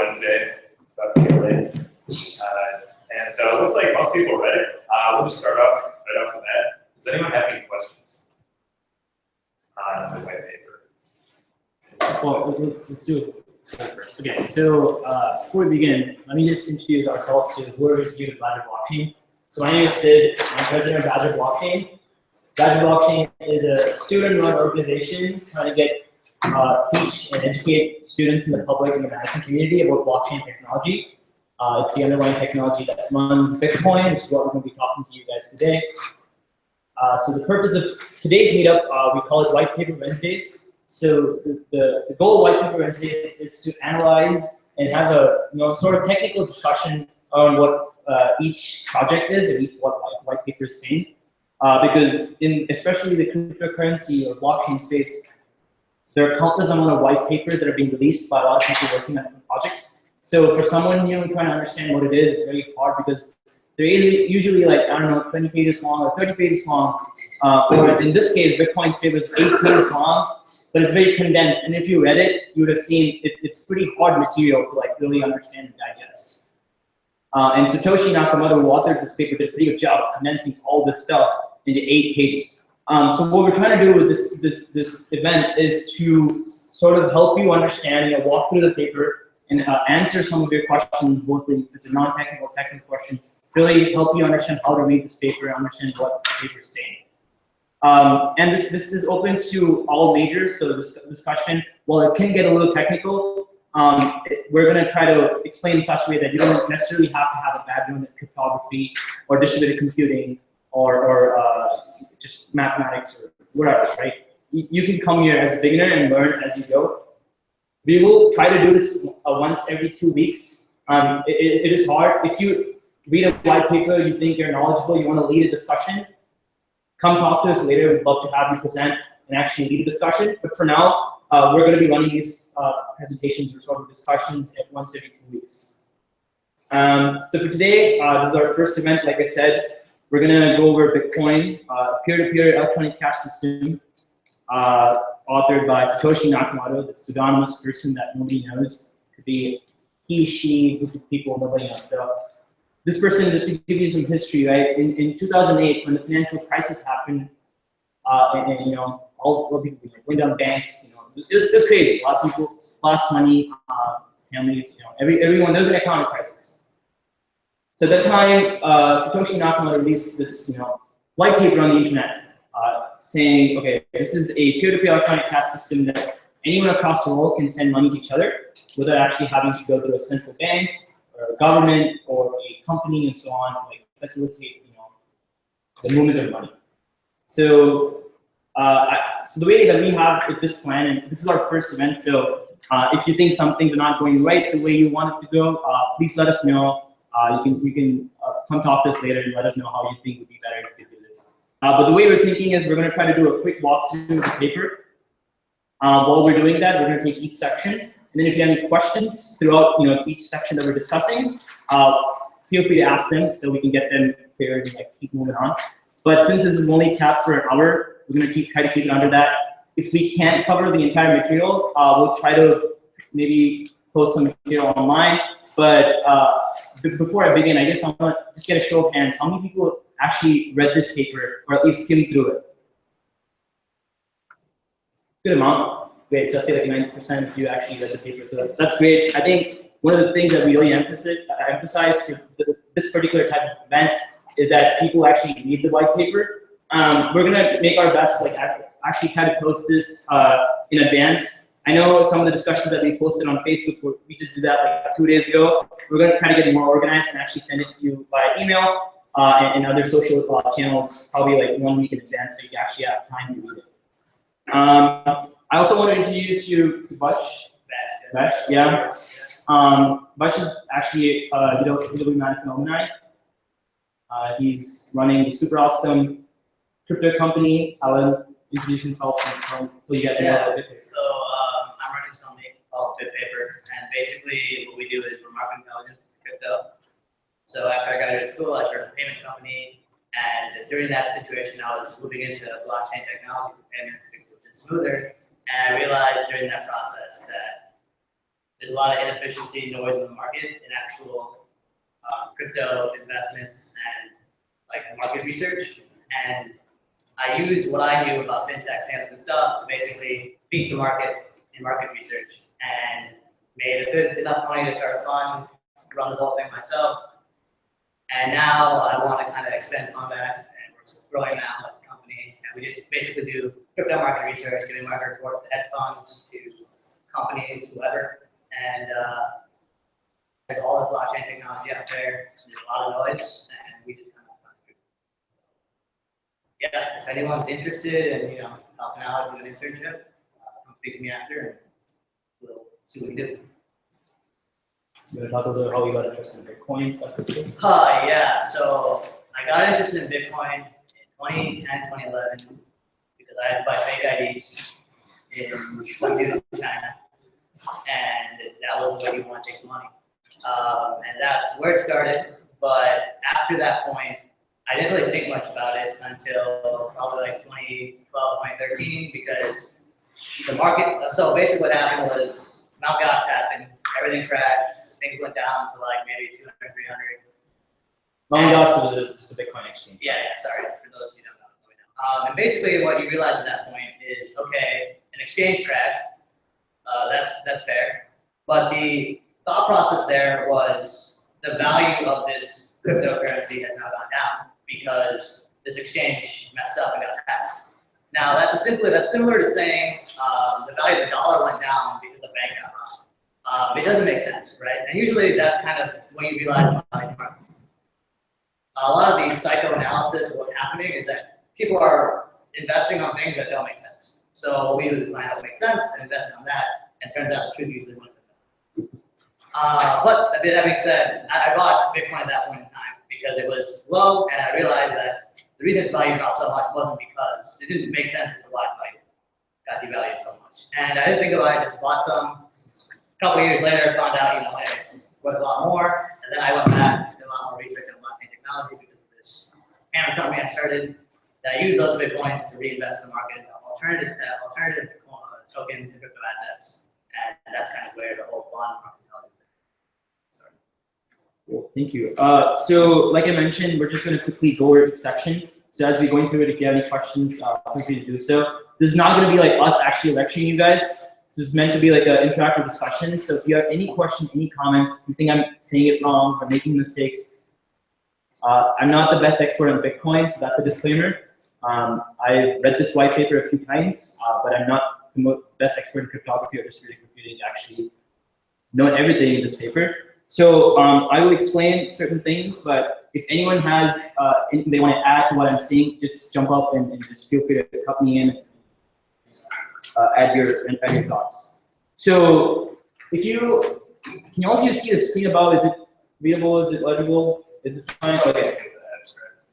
Wednesday. It's about to get late. And so it looks like most people read it. We'll just start off right off the bat. Does anyone have any questions on the white paper? Well, let's do it first. Okay, so before we begin, let me just introduce ourselves to whoever is here to Badger Blockchain. So my name is Sid. I'm president of Badger Blockchain. Badger Blockchain is a student-run organization trying to teach and educate students in the public and the management community about blockchain technology. It's the underlying technology that runs Bitcoin, which is what we're going to be talking to you guys today. So the purpose of today's meetup, we call it Whitepaper Wednesdays. So the goal of Whitepaper Wednesdays is to analyze and have a sort of technical discussion on what each project is and what white paper is saying. Because in especially the cryptocurrency or blockchain space, there are countless amount of white papers that are being released by a lot of people working on different projects. So for someone new trying to understand what it is, it's very hard because they're usually like, I don't know, 20 pages long or 30 pages long. Or in this case, Bitcoin's paper is 8 pages long, but it's very condensed. And if you read it, you would have seen it's pretty hard material to like really understand and digest. And Satoshi Nakamoto, who authored this paper, did a pretty good job of condensing all this stuff into 8 pages. So what we're trying to do with this event is to sort of help you understand, walk through the paper and answer some of your questions, both if it's a non-technical, technical question, really help you understand how to read this paper and understand what the paper is saying. And this is open to all majors, so this discussion, while it can get a little technical, we're going to try to explain in such a way that you don't necessarily have to have a background in cryptography or distributed computing or just mathematics or whatever, right? You can come here as a beginner and learn as you go. We will try to do this once every 2 weeks. It is hard. If you read a white paper, you think you're knowledgeable, you want to lead a discussion, come talk to us later. We'd love to have you present and actually lead a discussion. But for now, we're going to be running these presentations or sort of discussions once every 2 weeks. So for today, this is our first event. Like I said, we're going to go over Bitcoin, peer-to-peer electronic cash system, authored by Satoshi Nakamoto, the pseudonymous person that nobody knows. Could be he, she, group of people nobody knows. So this person, just to give you some history, right? In 2008, when the financial crisis happened, and all people went down banks, it was crazy. A lot of people lost money, families, everyone. There was an economic crisis. So at that time, Satoshi Nakamoto released this, white paper on the internet, saying, okay, this is a peer-to-peer electronic cash system that anyone across the world can send money to each other without actually having to go through a central bank or a government or a company and so on to like facilitate, the movement of money. So, so the way that we have this plan, and this is our first event, so if you think some things are not going right the way you want it to go, please let us know. You can come talk to us later and let us know how you think would be better if you do this. But the way we're thinking is we're going to try to do a quick walkthrough of the paper. While we're doing that, we're going to take each section, and then if you have any questions throughout, each section that we're discussing, feel free to ask them so we can get them cleared and keep moving on. But since this is only capped for an hour, we're going to try to keep it under that. If we can't cover the entire material, we'll try to maybe post some material online. But before I begin, I guess I want to just get a show of hands. How many people actually read this paper, or at least skimmed through it? Good amount. Great. So I say like 90% of you actually read the paper. So that's great. I think one of the things that we really emphasize for this particular type of event is that people actually read the white paper. We're gonna make our best, like actually try to post this in advance. I know some of the discussions that we posted on Facebook, we just did that like 2 days ago. We're gonna try to get more organized and actually send it to you by email and other social channels, probably like 1 week in advance, so you actually have time to read it. I also want to introduce you to Bash. Yeah. Bash is actually UW-Madison alumni. He's running a super awesome crypto company. I'll introduce himself and tell you guys about it. So I'm running this company called Whitepaper, and basically what we do is we're market intelligence crypto. So after I got out of school, I started a payment company, and during that situation, I was moving into blockchain technology for payments, which is smoother. And I realized during that process that there's a lot of inefficiency, noise in the market, in actual crypto investments and like market research. And I used what I knew about fintech payments and stuff to basically beat the market in market research, and made a good enough money to start a fund, run the whole thing myself. And now I want to kind of extend on that, and we're growing now as a company. And we just basically do crypto market research, giving market reports to hedge funds, to companies, whoever. And there's all this blockchain technology out there. There's a lot of noise, and we just kind of yeah. If anyone's interested in helping out, do an internship, come speak to me after, and we'll see what we do. You want to talk a little bit how you got interested in Bitcoin stuff? Yeah. So I got interested in Bitcoin in 2010, 2011 because I had to buy fake IDs in China, and that was the way you want to take money. And that's where it started. But after that point, I didn't really think much about it until probably like 2012, 2013, because the market. So basically, what happened was Mt. Gox happened, everything crashed, things went down to like maybe 200, 300. Mt. Gox was just a Bitcoin exchange. Yeah, sorry for those who don't know. And basically, what you realize at that point is, okay, an exchange crashed. That's fair, but the thought process there was the value of this cryptocurrency has now gone down because this exchange messed up and got hacked. Now that's similar to saying the value of the dollar went down because the bank got robbed. It doesn't make sense, right? And usually that's kind of when you realize markets. A lot of the psychoanalysis of what's happening is that people are investing on things that don't make sense. So we usually find out what makes sense and invest on that, and turns out the truth usually wins. But that being said, I bought Bitcoin at that point in time because it was low, and I realized that the reason its value dropped so much wasn't because it didn't make sense until last night got devalued so much. And I didn't think about it, just bought some. A couple of years later, found out, hey, it's worth a lot more. And then I went back, did a lot more research on blockchain technology because of this hammer company I started that used those Bitcoins to reinvest in the market into alternative tokens and crypto assets. And that's kind of where the whole fun market intelligence started. Cool, thank you. So like I mentioned, we're just going to quickly go over each section. So as we're going through it, if you have any questions, feel free to do so. This is not going to be like us actually lecturing you guys. This is meant to be like an interactive discussion. So if you have any questions, any comments, you think I'm saying it wrong or making mistakes, I'm not the best expert on Bitcoin, so that's a disclaimer. I read this white paper a few times, but I'm not the best expert in cryptography or distributed computing to actually know everything in this paper. So I will explain certain things, but if anyone has anything they want to add to what I'm saying, just jump up and just feel free to cut me in, add your thoughts. So if you, can all of you see the screen above? Is it readable? Is it legible? Is it fine? Okay.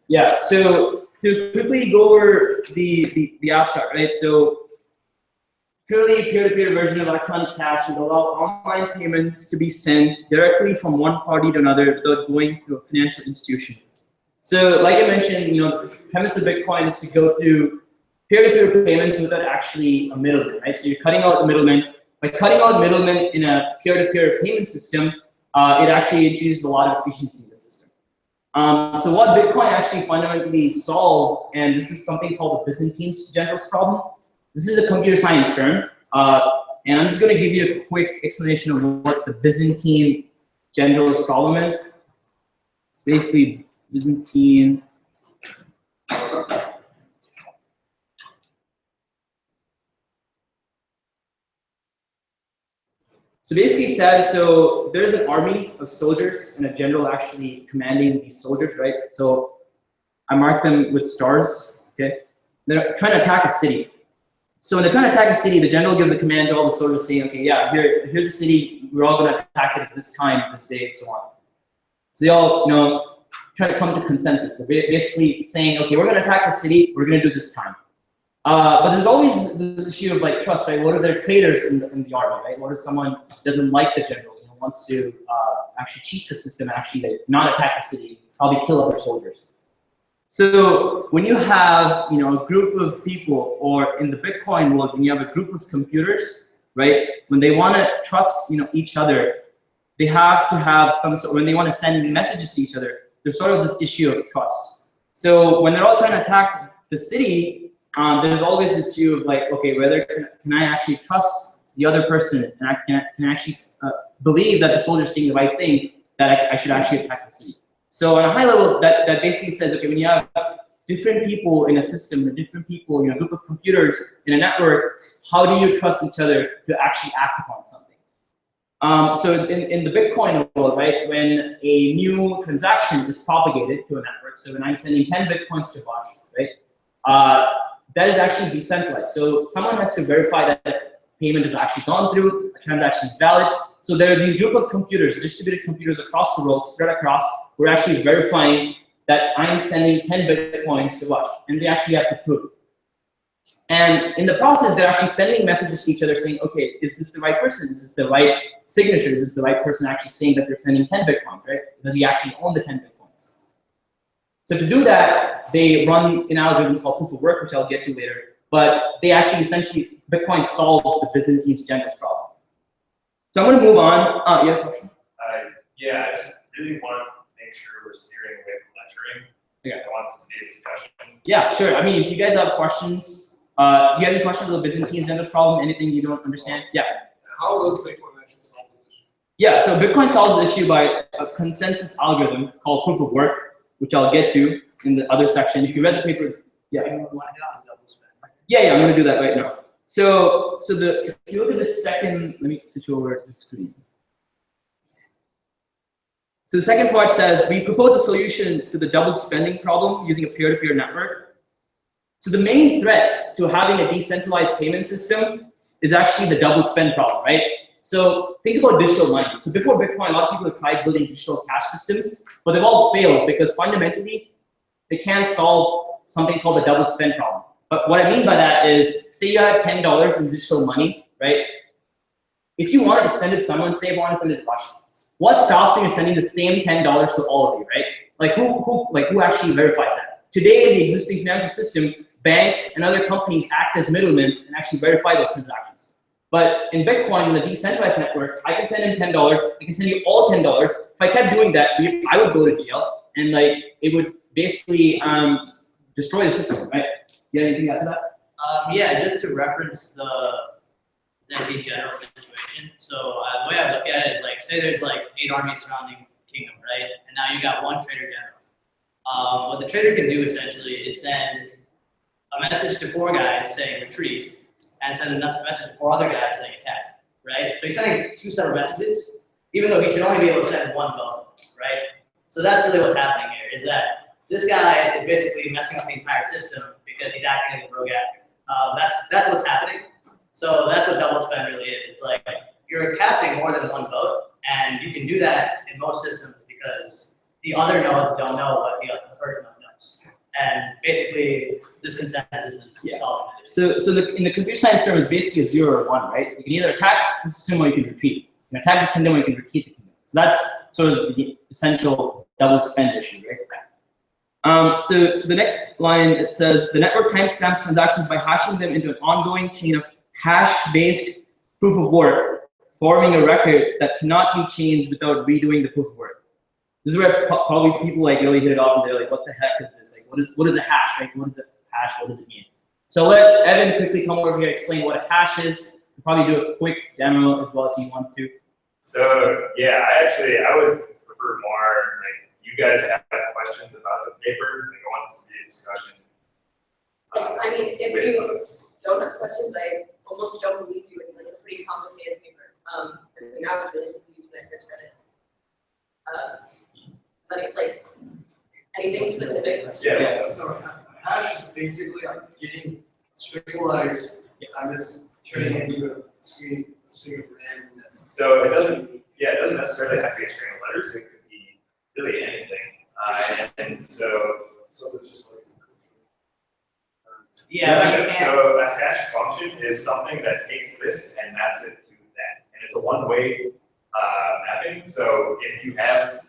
Yeah, so to quickly go over the abstract, right? So purely peer-to-peer version of electronic cash would allow online payments to be sent directly from one party to another without going to a financial institution. So like I mentioned, the premise of Bitcoin is to go through peer-to-peer payments without actually a middleman, right? So you're cutting out the middleman. By cutting out middlemen in a peer-to-peer payment system, it actually introduces a lot of efficiency in the system. So what Bitcoin actually fundamentally solves, and this is something called the Byzantine generals problem. This is a computer science term, and I'm just going to give you a quick explanation of what the Byzantine generals problem is. It's basically Byzantine. So basically says, so there's an army of soldiers and a general actually commanding these soldiers, right? So I mark them with stars, okay? They're trying to attack a city. So when they're trying to attack a city, the general gives a command to all the soldiers saying, okay, yeah, here's the city, we're all gonna attack it at this time, this day, and so on. So they all, try to come to consensus. They're basically saying, okay, we're gonna attack the city, we're gonna do this time. But there's always the issue of like trust, right? What are their traitors in the army, right? What if someone doesn't like the general, wants to actually cheat the system, actually like, not attack the city, probably kill other soldiers. So when you have a group of people, or in the Bitcoin world, when you have a group of computers, right? When they want to trust, each other, they have to have some sort. When they want to send messages to each other, there's sort of this issue of trust. So when they're all trying to attack the city, there's always this issue of like, okay, whether can I actually trust the other person, and I can actually believe that the soldier's saying the right thing, that I should actually attack the city. So on a high level, that basically says, okay, when you have different people in a system, or different people, a group of computers in a network, how do you trust each other to actually act upon something? So in the Bitcoin world, right, when a new transaction is propagated to a network, so when I'm sending 10 Bitcoins to Vash, right, that is actually decentralized. So someone has to verify that payment has actually gone through, a transaction is valid. So there are these group of computers, distributed computers across the world, spread across, who are actually verifying that I'm sending 10 Bitcoins to Vash, and they actually have to prove it. And in the process, they're actually sending messages to each other saying, okay, is this the right person? Is this the right signature? Is this the right person actually saying that they're sending 10 Bitcoins, right? Does he actually own the 10 Bitcoins? So to do that, they run an algorithm called proof of work, which I'll get to later. But they actually essentially, Bitcoin solves the Byzantine generous problem. So I'm going to move on. You have a question? Yeah, I just really want to make sure we're steering away from lecturing. Okay. I want this to be a discussion. Yeah, sure. I mean, if you guys have questions, do you have any questions on the Byzantine generous problem? Anything you don't understand? Yeah. How does Bitcoin actually solve this issue? Yeah, so Bitcoin solves the issue by a consensus algorithm called proof of work, which I'll get to in the other section. If you read the paper, yeah. Yeah, I'm going to do that right now. So if you look at the second, let me switch over to the screen. So the second part says, we propose a solution to the double spending problem using a peer-to-peer network. So the main threat to having a decentralized payment system is actually the double spend problem, right? So think about digital money. So before Bitcoin, a lot of people have tried building digital cash systems, but they've all failed because fundamentally, they can't solve something called the double spend problem. But what I mean by that is, say you have $10 in digital money, right? If you wanted to send it to someone, say you wanted to send it to Rush, what stops you from sending the same $10 to all of you, right? Like who actually verifies that? Today in the existing financial system, banks and other companies act as middlemen and actually verify those transactions. But in Bitcoin, in the decentralized network, I can send in $10, I can send you all $10. If I kept doing that, I would go to jail, and it would basically destroy the system, right? You have anything after that? Yeah, just to reference the Byzantine general situation. So the way I look at it is like, say there's like 8 armies surrounding kingdom, right? And now you got one trader general. What the trader can do essentially is send a message to 4 guys saying retreat, and send a message to 4 other guys saying attack, right? So he's sending 2 separate messages, even though he should only be able to send one both, right? So that's really what's happening here, is that this guy is basically messing up the entire system because he's acting like a rogue actor. That's what's happening. So that's what double spend really is. It's like you're casting more than one vote, and you can do that in most systems because the other nodes don't know what the first node knows. And basically, this consensus is solving it. So in the computer science term, it's basically a 0 or 1, right? You can either attack the system or you can retreat. You can attack the kingdom or you can retreat the kingdom. So that's sort of the essential double spend issue, right? So the next line, it says, the network timestamps transactions by hashing them into an ongoing chain of hash-based proof of work, forming a record that cannot be changed without redoing the proof of work. This is where probably people really hit it off, and they're like, what the heck is this? Like, what is a hash, right? What is a hash? What does it mean? So let Evan quickly come over here and explain what a hash is. We'll probably do a quick demo as well if you want to. So yeah, I would prefer more like you guys have questions about the paper. I want this to be a discussion. I mean, if you don't have questions, I almost don't believe you. It's like a pretty complicated paper. I mean, I was really confused when I first read it. Like anything specific? Yeah. So hash is basically getting string letters. I'm just turning it into a string of randomness. So it doesn't necessarily have to be a string of letters. It could be really anything. And so is it just like so a hash function is something that takes this and maps it to that, and it's a one-way mapping. So if you have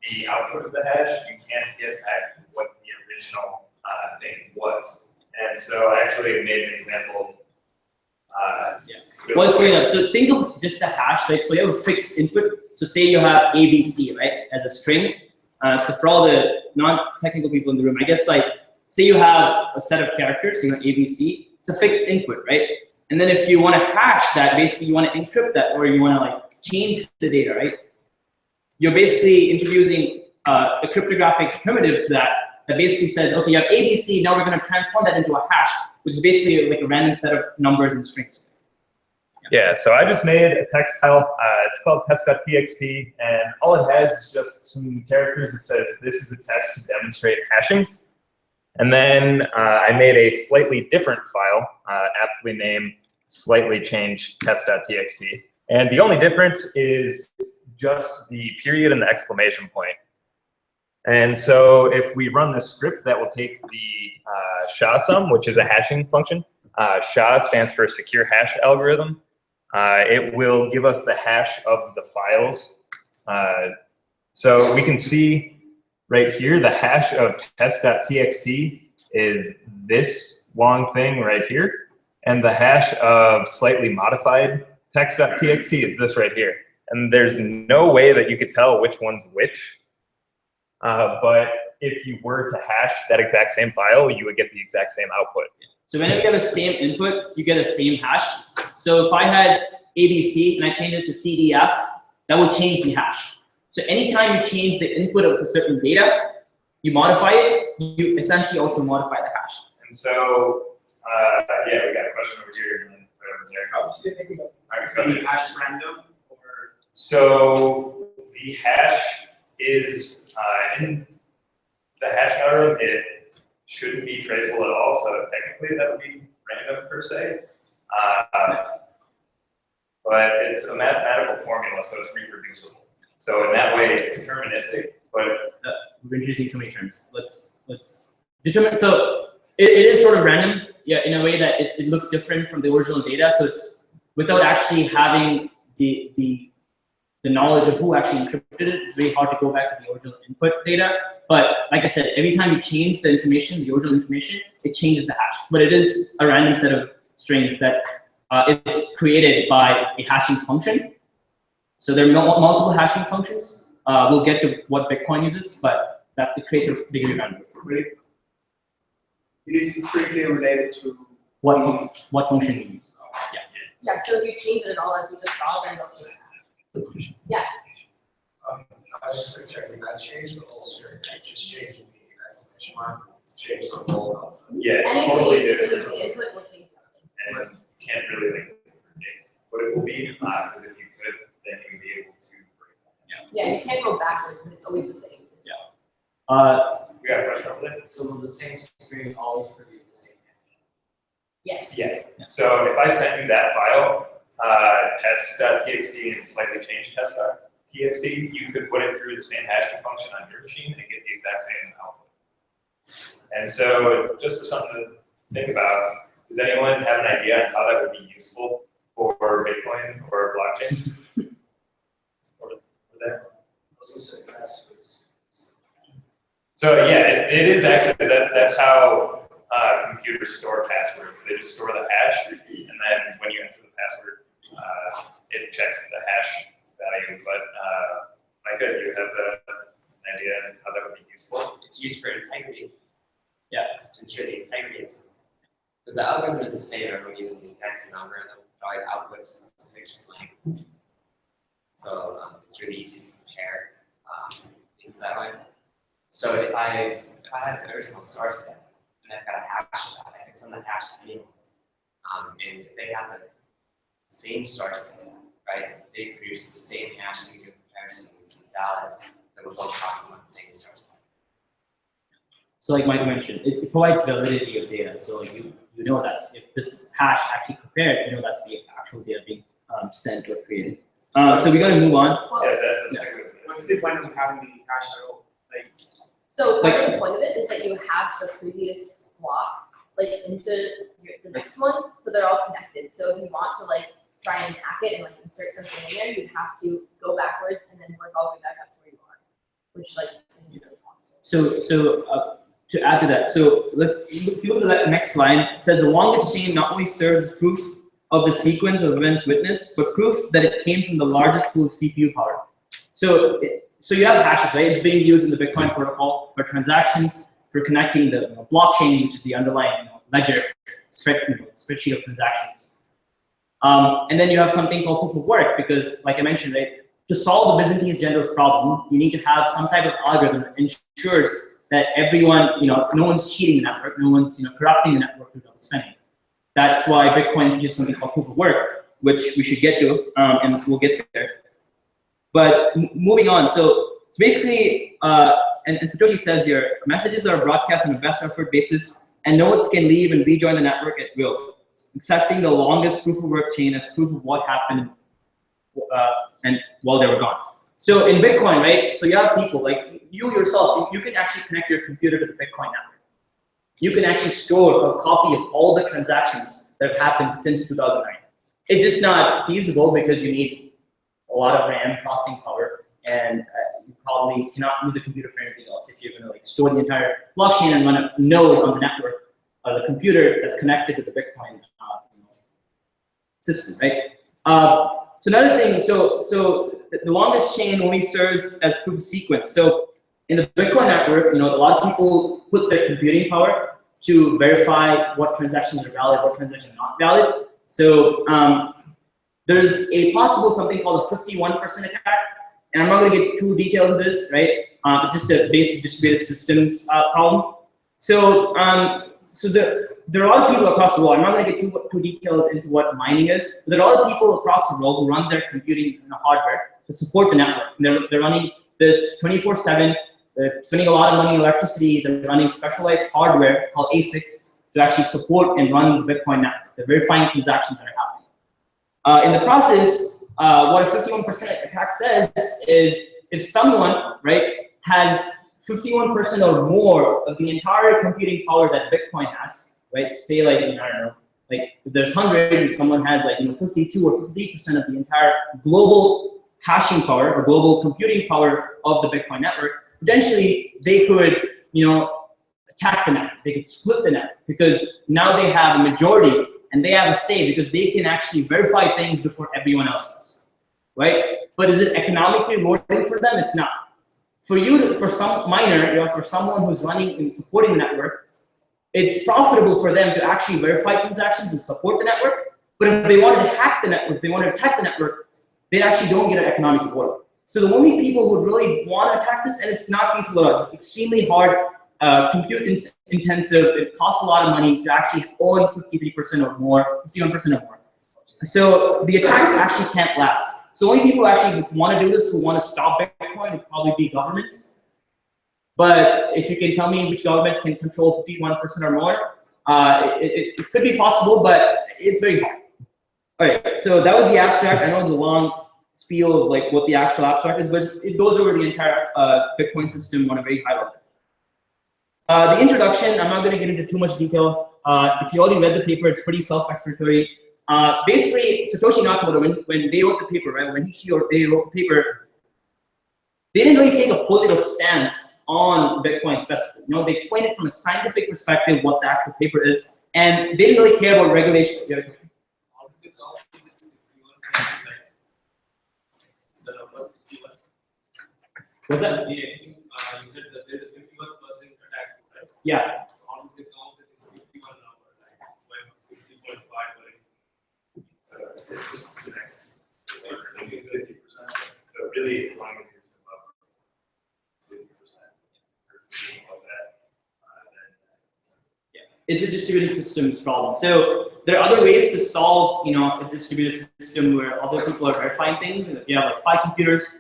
the output of the hash, you can't get back to what the original thing was. And so I actually made an example Well, it's going up. So think of just a hash, right? So you have a fixed input. So say you have ABC, right, as a string. So for all the non-technical people in the room, I guess like, say you have a set of characters, you know, ABC. It's a fixed input, right? And then if you want to hash that, basically you want to encrypt that, or you want to like change the data, right? You're basically introducing a cryptographic primitive to that basically says, okay, you have ABC, now we're going to transform that into a hash, which is basically like a random set of numbers and strings. Yeah, so I just made a text file. It's called test.txt, and all it has is just some characters that says this is a test to demonstrate hashing. And then I made a slightly different file, aptly named slightly changed test.txt. And the only difference is just the period and the exclamation point. And so if we run this script, that will take the SHA-sum, which is a hashing function. SHA stands for secure hash algorithm. It will give us the hash of the files. So we can see right here, the hash of test.txt is this long thing right here. And the hash of slightly modified text.txt is this right here. And there's no way that you could tell which one's which. But if you were to hash that exact same file, you would get the exact same output. So whenever you have the same input, you get the same hash. So if I had ABC and I changed it to CDF, that would change the hash. So anytime you change the input of a certain data, you modify it, you essentially also modify the hash. And so, yeah, we got a question over here. And then over there. Is the hash random or? So the hash is in the hash algorithm. It shouldn't be traceable at all. So technically, that would be random per se. But it's a mathematical formula, so it's reproducible. So in that way, it's deterministic. But we're introducing too many terms. Let's determine. So it is sort of random, yeah, in a way that it looks different from the original data. So it's without actually having the knowledge of who actually encrypted it. It's very hard to go back to the original input data. But like I said, every time you change the information, the original information, it changes the hash. But it is a random set of strings that is created by a hashing function. So there are multiple hashing functions. We'll get to what Bitcoin uses, but that it creates a degree of randomness. This is strictly related to What function you use. Yeah. Yeah, so if you change it at all, as we just saw, then it'll yeah. I was just like checking that changed the whole string, just changing the exclamation mark, changed the whole. yeah, Any totally change in different. the input will change that. And you can't really like predict what it will be, because if you could, then you would be able to break that. Yeah, you can't go backwards, but it's always the same. We got a question over there? So will the same string always produce the same hash? Yes. Yeah. So if I sent you that file, test.txt and slightly changed test.txt, you could put it through the same hashing function on your machine and get the exact same output. And so just for something to think about, does anyone have an idea on how that would be useful for Bitcoin or blockchain? Over there? So yeah, it is actually, that's how computers store passwords. They just store the hash, and then when you enter the password, it checks the hash value. But Micah, do you have an idea on how that would be useful? It's used for integrity. Yeah. To ensure the integrity of something. Because the algorithm is the same, everyone uses the exact same algorithm, it always outputs a fixed length. So it's really easy to compare things that way. So if I have the original source set, and I've got a hash of that, I can send that hash to anyone. And if they have the same source data, right, they produce the same hash to do comparison to valid, then we're both talking about the same source data. So like Michael mentioned, it provides validity of data. So like you know that if this hash actually compared, you know that's the actual data being sent or created. So we got to move on. Well, What's the point of having the hash at all? Like, so part of the point of it is that you hash the previous block like into the next one, so they're all connected. So if you want to like try and hack it and like insert something in there, you'd have to go backwards and then work all the way back up to where you are, which like isn't really possible. So to add to that, so if you look at that next line, it says the longest chain not only serves as proof of the sequence of events witnessed, but proof that it came from the largest pool of CPU power. So you have hashes, right? It's being used in the Bitcoin protocol for transactions, for connecting the blockchain, which is the underlying ledger spreadsheet of transactions. And then you have something called proof of work, because like I mentioned, right, to solve the Byzantine general's problem, you need to have some type of algorithm that ensures that everyone, no one's cheating the network, no one's corrupting the network through double spending. That's why Bitcoin uses something called proof of work, which we should get to, and we'll get there. But moving on, so basically, and Satoshi says here, messages are broadcast on a best effort basis, and nodes can leave and rejoin the network at will, accepting the longest proof of work chain as proof of what happened and while they were gone. So in Bitcoin, right, so you have people like you yourself, you can actually connect your computer to the Bitcoin network. You can actually store a copy of all the transactions that have happened since 2009. It's just not feasible because you need a lot of RAM processing power, and you probably cannot use a computer for anything else if you're going to store the entire blockchain and run a node on the network of the computer that's connected to the Bitcoin system, right? So another thing, so the longest chain only serves as proof of sequence. So in the Bitcoin network, a lot of people put their computing power to verify what transactions are valid, what transactions are not valid. So there's a possible something called a 51% attack, and I'm not going to get too detailed in this, right? It's just a basic distributed systems problem. So there are a lot of people across the world. I'm not going to get too detailed into what mining is, but there are a lot of people across the world who run their computing hardware to support the network. And they're running this 24/7. They're spending a lot of money on electricity. They're running specialized hardware called ASICs to actually support and run the Bitcoin network. They're verifying transactions that are happening. In the process, what a 51% attack says is if someone, right, has 51% or more of the entire computing power that Bitcoin has, right? Say like, I don't know, like if there's 100 and someone has like 52 or 53% of the entire global hashing power or global computing power of the Bitcoin network, potentially they could, attack the network. They could split the network because now they have a majority and they have a say because they can actually verify things before everyone else does, right? But is it economically rewarding for them? It's not. For some miner, for someone who's running and supporting the network, it's profitable for them to actually verify transactions and support the network. But if they wanted to hack the network, if they wanted to attack the network, they actually don't get an economic reward. So the only people who really want to attack this, and it's not feasible, it's extremely hard, compute intensive, it costs a lot of money to actually own 53% or more, 51% or more. So the attack actually can't last. So only people who actually want to do this, who want to stop Bitcoin, would probably be governments. But if you can tell me which government can control 51% or more, it could be possible, but it's very hard. All right, so that was the abstract. I know it's a long spiel of like what the actual abstract is, but it goes over the entire Bitcoin system on a very high level. The introduction, I'm not going to get into too much detail. If you already read the paper, it's pretty self-explanatory. Basically, Satoshi Nakamoto, when they wrote the paper, right, when they wrote the paper, they didn't really take a political stance on Bitcoin specifically. They explained it from a scientific perspective, what the actual paper is, and they didn't really care about regulation. What's that? You said that there is a 51% attack, right? Yeah. So how do they count that it's 51 number, like 50.5 or So it's the next 50%. So really, as long as you're above 50% or something like that, then It's a distributed systems problem. So there are other ways to solve, a distributed system where other people are verifying things. And if you have like 5 computers,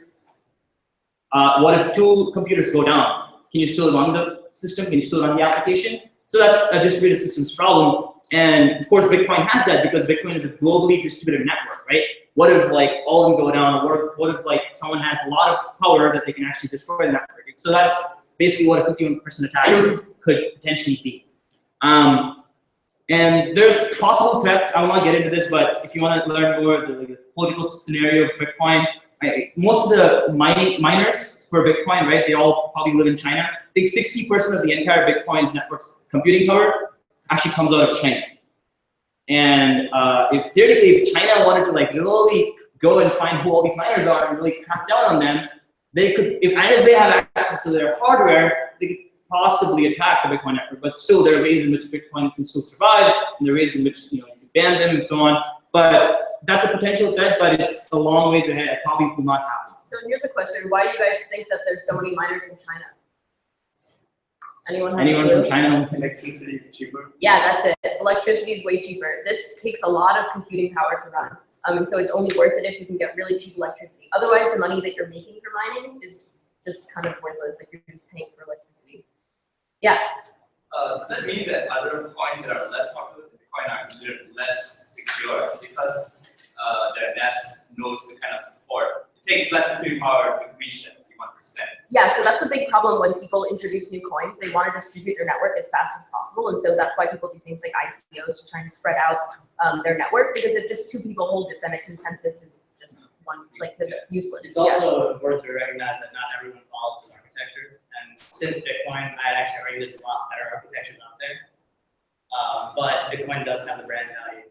what if 2 computers go down? Can you still run the system? Can you still run the application? So that's a distributed systems problem. And of course, Bitcoin has that because Bitcoin is a globally distributed network, right? What if like all of them go down? Or what if like someone has a lot of power that they can actually destroy the network? So that's basically what a 51% attack could potentially be. And there's possible threats. I will not get into this, but if you want to learn more the political scenario of Bitcoin, most of the miners for Bitcoin, right, they all probably live in China. I think 60% of the entire Bitcoin's network's computing power actually comes out of China. And if theoretically, if China wanted to like literally go and find who all these miners are and really crack down on them, they could, if they have access to their hardware, they could possibly attack the Bitcoin network. But still, there are ways in which Bitcoin can still survive, and there are ways in which you can ban them and so on. But that's a potential threat, but it's a long ways ahead. It probably will not happen. So here's a question: why do you guys think that there's so many miners in China? Anyone From China? Electricity is cheaper. Yeah, that's it. Electricity is way cheaper. This takes a lot of computing power to run. And so it's only worth it if you can get really cheap electricity. Otherwise, the money that you're making for mining is just kind of worthless. Like you're just paying for electricity. Yeah. Does that mean that other coins that are less popular than Bitcoin are considered less secure because there are less nodes to kind of support? It takes less computing power to reach that 51%. Yeah, so that's a big problem when people introduce new coins. They want to distribute their network as fast as possible. And so that's why people do things like ICOs to try and spread out their network, because if just two people hold it, then a consensus is just one, like that's useless. It's also important to recognize that not everyone follows this architecture. And since Bitcoin, I actually argue there's a lot better architectures out there. But Bitcoin does have the brand value.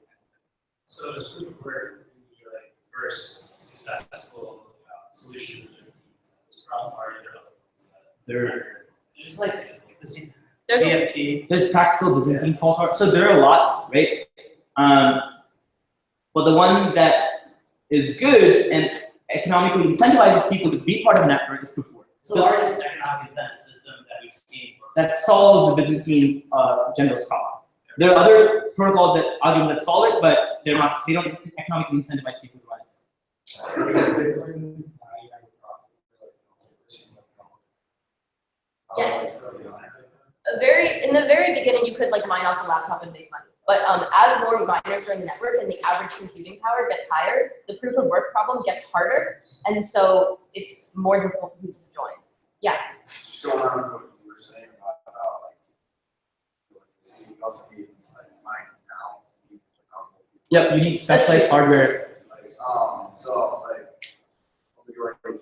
So is proof of work your like first successful solution to this problem, or are there other ones that There, Just like this There's a, BFT. there's practical Byzantine fault hard. So there are a lot, right? But the one that is good and economically incentivizes people to be part of the network is proof of work. So the largest economic incentive system that we've seen. That solves the Byzantine generalist problem. There are other protocols that argue that solve it, but they're not. They don't economically incentivize people to run it. Yes. In the very beginning, you could like mine off a laptop and make money. But as more miners join the network and the average computing power gets higher, the proof of work problem gets harder, and so it's more difficult for people to join. Yeah. Just going on with what you were saying about like electricity, you also need like mine now. Yep, you need specialized hardware. Like so like majority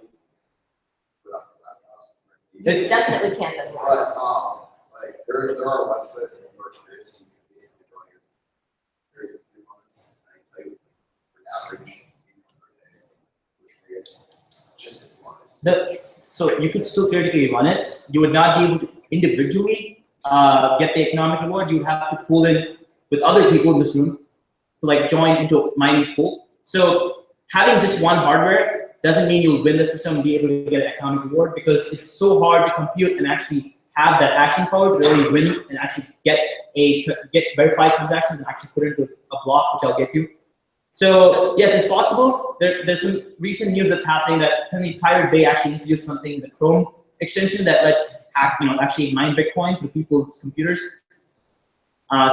You definitely can't anymore. but like there are websites that work for this. You can basically draw your 3 months. Like average which I guess just So you could still theoretically run it. You would not be able to individually get the economic reward. You would have to pool in with other people in this room to like join into a mining pool. So having just one hardware doesn't mean you'll win the system and be able to get an economic reward, because it's so hard to compute and actually have that hashing power to really win and actually get verified transactions and actually put it into a block, which I'll get to. So yes, it's possible. There's some recent news that's happening that apparently Pirate Bay actually introduced something in the Chrome extension that lets actually mine Bitcoin through people's computers.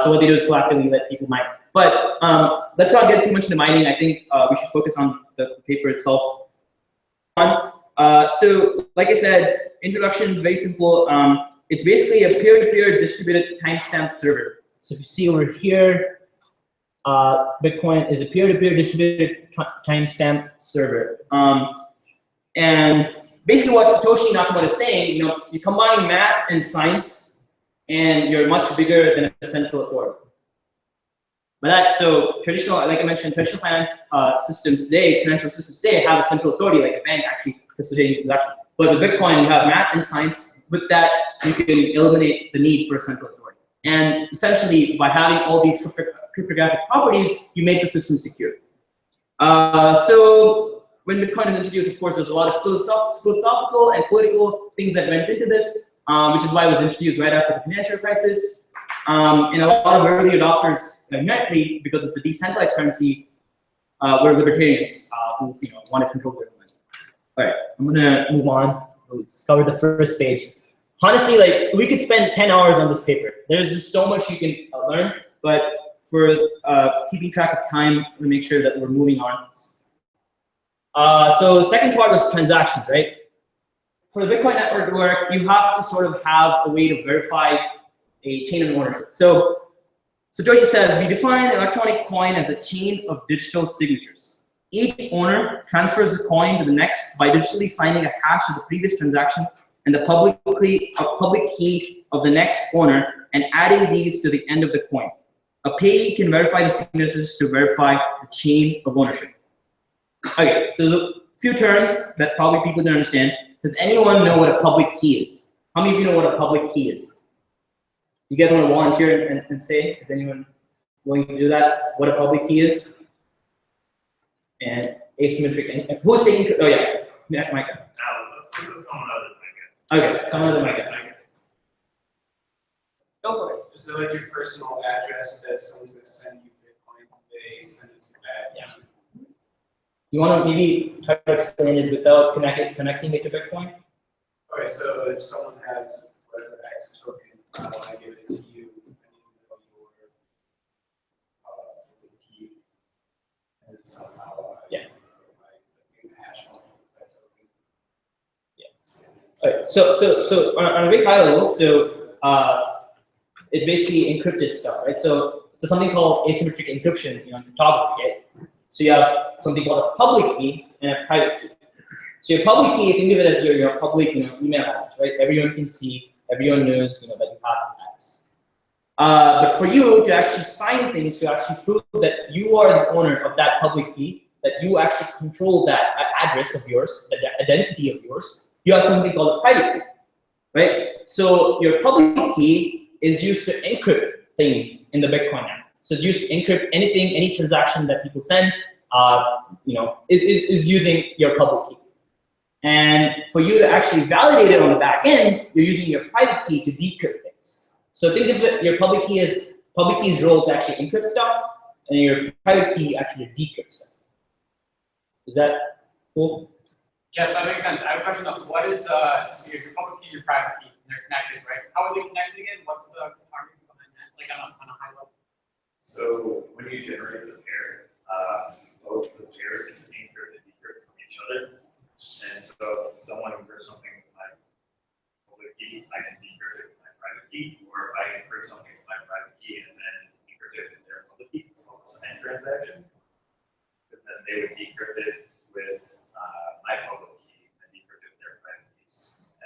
So what they do is proactively let people mine. But let's not get too much into mining. I think we should focus on the paper itself. So like I said, introduction is very simple. It's basically a peer-to-peer distributed timestamp server. So if you see over here, Bitcoin is a peer-to-peer distributed timestamp server. And basically what Satoshi Nakamoto is saying, you combine math and science, and you're much bigger than a central authority. But so traditional, like I mentioned, traditional finance systems today, financial systems today have a central authority, like a bank actually facilitating transaction. But with Bitcoin, you have math and science. With that, you can eliminate the need for a central authority. And essentially, by having all these cryptographic properties, you make the system secure. So when Bitcoin was introduced, of course, there's a lot of philosophical and political things that went into this, which is why it was introduced right after the financial crisis. And a lot of early adopters, inherently, because it's a decentralized currency, were libertarians who want to control their money. All right, I'm gonna move on. Let's cover the first page. Honestly, like we could spend 10 hours on this paper. There's just so much you can learn, but for keeping track of time, we make sure that we're moving on. So the second part was transactions, right? For the Bitcoin network to work, you have to sort of have a way to verify a chain of ownership. So Satoshi says, we define an electronic coin as a chain of digital signatures. Each owner transfers the coin to the next by digitally signing a hash of the previous transaction and the public key of the next owner and adding these to the end of the coin. a payee can verify the signatures to verify the chain of ownership. Okay, so there's a few terms that probably people don't understand. Does anyone know what a public key is? How many of you know what a public key is? You guys want to volunteer and say? Is anyone willing to do that? What a public key is? And asymmetric. And who's taking? Oh yeah, Micah. Now, this is someone other than Micah. Okay, someone other Micah. Go for it. Is it like your personal address that if someone's gonna send you Bitcoin, they send it to that? Yeah. You want to maybe try to explain it without connecting it to Bitcoin? Okay, so if someone has whatever X token, I give it to you, I need to know your the key, and somehow Yeah. the hash function of that token. Okay, so on a very high level, so it's basically encrypted stuff, right? So it's something called asymmetric encryption in cryptography, right? So you have something called a public key and a private key. So your public key, think of it as your public, email address, right? Everyone can see, everyone knows, that you have this address. But for you to actually sign things, to actually prove that you are the owner of that public key, that you actually control that address of yours, that identity of yours, you have something called a private key, right? So your public key is used to encrypt things in the Bitcoin network. So it's used to encrypt anything, any transaction that people send, is using your public key. And for you to actually validate it on the back end, you're using your private key to decrypt things. So think of it, your public key's role to actually encrypt stuff, and your private key actually decrypt stuff. Is that cool? Yes, that makes sense. I have a question though. What is, so your public key, your private key, they're connected, right? How are they connected again? What's the argument behind that, like on a high level? So when you generate the pair, both the pairs can encrypt and decrypt from each other. And so if someone encrypts something with my public key, I can decrypt it with my private key, or if I encrypt something with my private key and then decrypt it with their public key, it's called a sign transaction. But then they would decrypt it with my public key and decrypt it with their private key.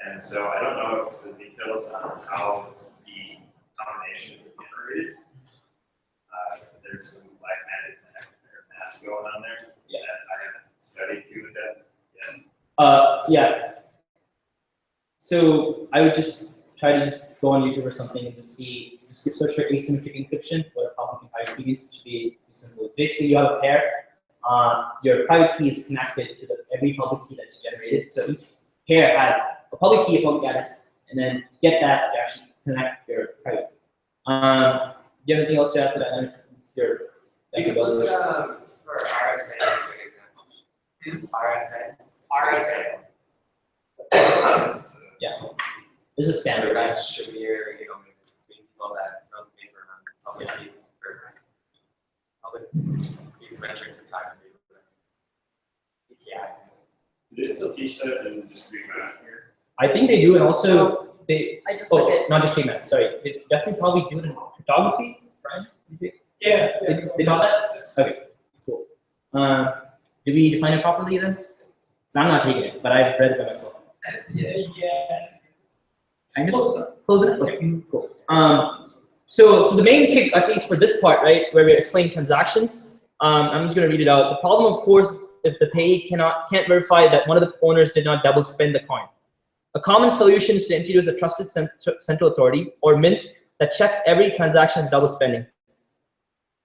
And so I don't know if the details on how the combinations are generated. There's some mathematics or math going on there that I haven't studied too in depth yet. Yeah. So I would just try to just go on YouTube or something and just search for asymmetric encryption, what public and private keys should be simple. Basically, you have a pair. Your private key is connected to every public key that's generated. So each pair has a public key, a public address, and then to get that to actually connect your private key. Do you have anything else to add to that? You can look for RSA, for example. RSA. Yeah. This is standard, right? That's Shamir, we call that paper on public key for public keys measuring cryptography. Yeah. Do they still teach that in discrete math here? I think they do, and also they. I just took it. Not just math. Sorry, they definitely probably do it in cryptography, right? Yeah. They taught that? Okay, cool. Did we define it properly then? So I'm not taking it, but I've read it by myself. Yeah. Kind of? Close enough? Okay, cool. So the main kick, at least for this part, right, where we're explaining transactions, I'm just going to read it out. The problem, of course, if the payee can't verify that one of the owners did not double spend the coin. A common solution is to introduce a trusted central authority, or mint, that checks every transaction double spending.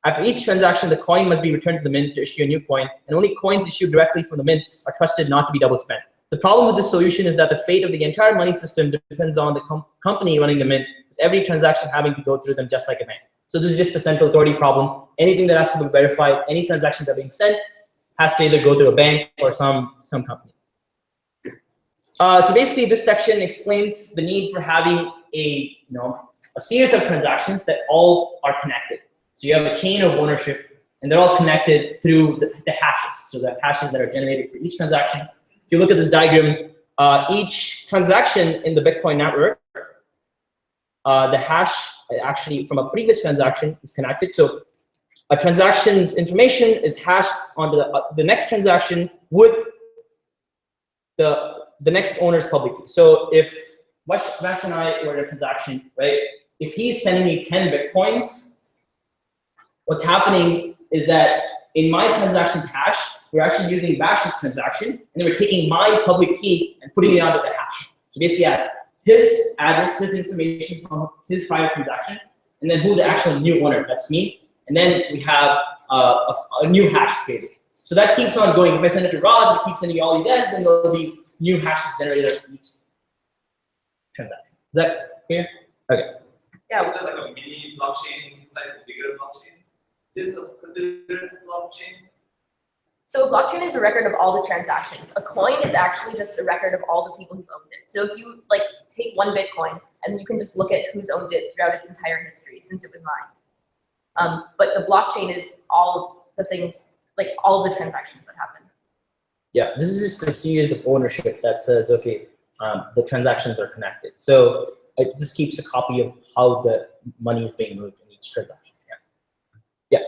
After each transaction, the coin must be returned to the mint to issue a new coin, and only coins issued directly from the mint are trusted not to be double spent. The problem with this solution is that the fate of the entire money system depends on the company running the mint, with every transaction having to go through them just like a bank. So this is just a central authority problem. Anything that has to be verified, any transactions that are being sent, has to either go through a bank or some company. So basically, this section explains the need for having a series of transactions that all are connected. So you have a chain of ownership, and they're all connected through the hashes. So the hashes that are generated for each transaction. If you look at this diagram, each transaction in the Bitcoin network, the hash actually from a previous transaction is connected. So a transaction's information is hashed onto the next transaction with the next owner's public key. So if Vash and I were in a transaction, right? If he's sending me 10 Bitcoins, what's happening is that in my transactions hash, we're actually using Bash's transaction, and then we're taking my public key and putting it onto the hash. So basically, I have his address, his information from his private transaction, and then who's the actual new owner, that's me. And then we have a new hash created. So that keeps on going. If I send it to Roz, it keeps sending all you guys, then there'll be new hashes generated at each transaction. Is that clear? Okay. Yeah, we have like a mini blockchain inside the bigger blockchain. Is this considered a blockchain? So a blockchain is a record of all the transactions. A coin is actually just a record of all the people who owned it. So if you like take one Bitcoin and then you can just look at who's owned it throughout its entire history since it was mined. But the blockchain is all of the things, like all of the transactions that happen. Yeah, this is just a series of ownership that says, okay, the transactions are connected. So it just keeps a copy of how the money is being moved in each transaction. Yeah.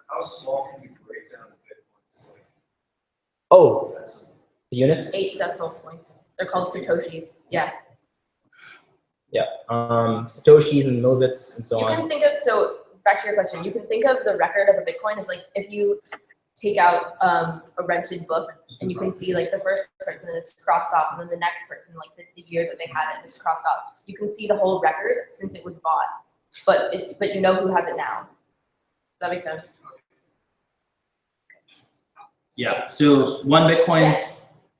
How small can you break down the Bitcoins? Like, Oh, that's the units? 8 decimal points. They're called Satoshis. Yeah. Yeah. Satoshis and millibits and so You on. can think of, so back to your question, you can think of the record of a Bitcoin as like if you take out a rented book and you can see like the first person and it's crossed off, and then the next person, like the year that they had it, it's crossed off. You can see the whole record since it was bought, but you know who has it now. Does that make sense? Yeah. So one Bitcoin.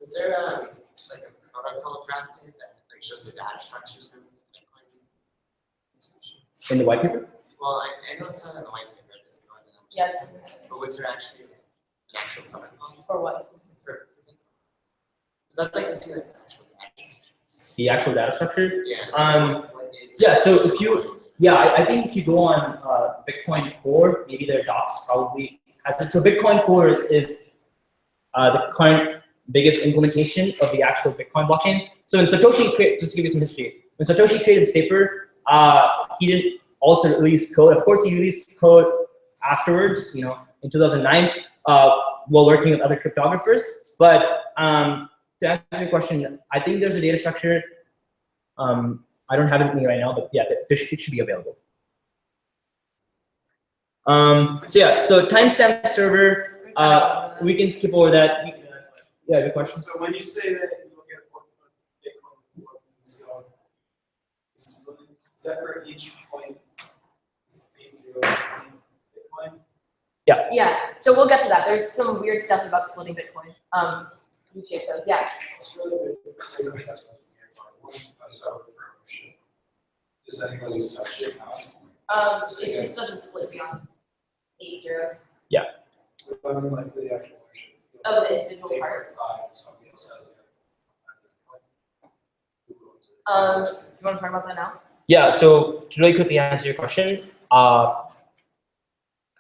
Is there a like a protocol drafted that like shows the data structures of Bitcoin? In the white paper? Well, I know it's not in the white paper, it doesn't go into them. Yes. But was there actually an actual protocol? Or what? For Is that like to see like the actual data structures? The actual data structure? Yeah. What is Yeah, so if you, I think if you go on Bitcoin Core, maybe their docs probably has it. So Bitcoin Core is the current biggest implementation of the actual Bitcoin blockchain. So when Satoshi created, just to give you some history, when Satoshi created this paper, he didn't also release code. Of course, he released code afterwards, in 2009, while working with other cryptographers. But to answer your question, I think there's a data structure. I don't have it with me right now, but yeah, it should be available. So timestamp server, we can skip over that. Yeah, good question. So when you say that you look at what Bitcoin is that for each point? Is it 8 Bitcoin? Yeah. So we'll get to that. There's some weird stuff about splitting Bitcoin. You chase those. Yeah. It's really big. Does anyone use touch it now? It just doesn't split beyond 8 zeros So I mean, like the actual ownership. of the individual parts. 8.5, somebody else has it. Do you want to talk about that now? Yeah, so to really quickly answer your question, I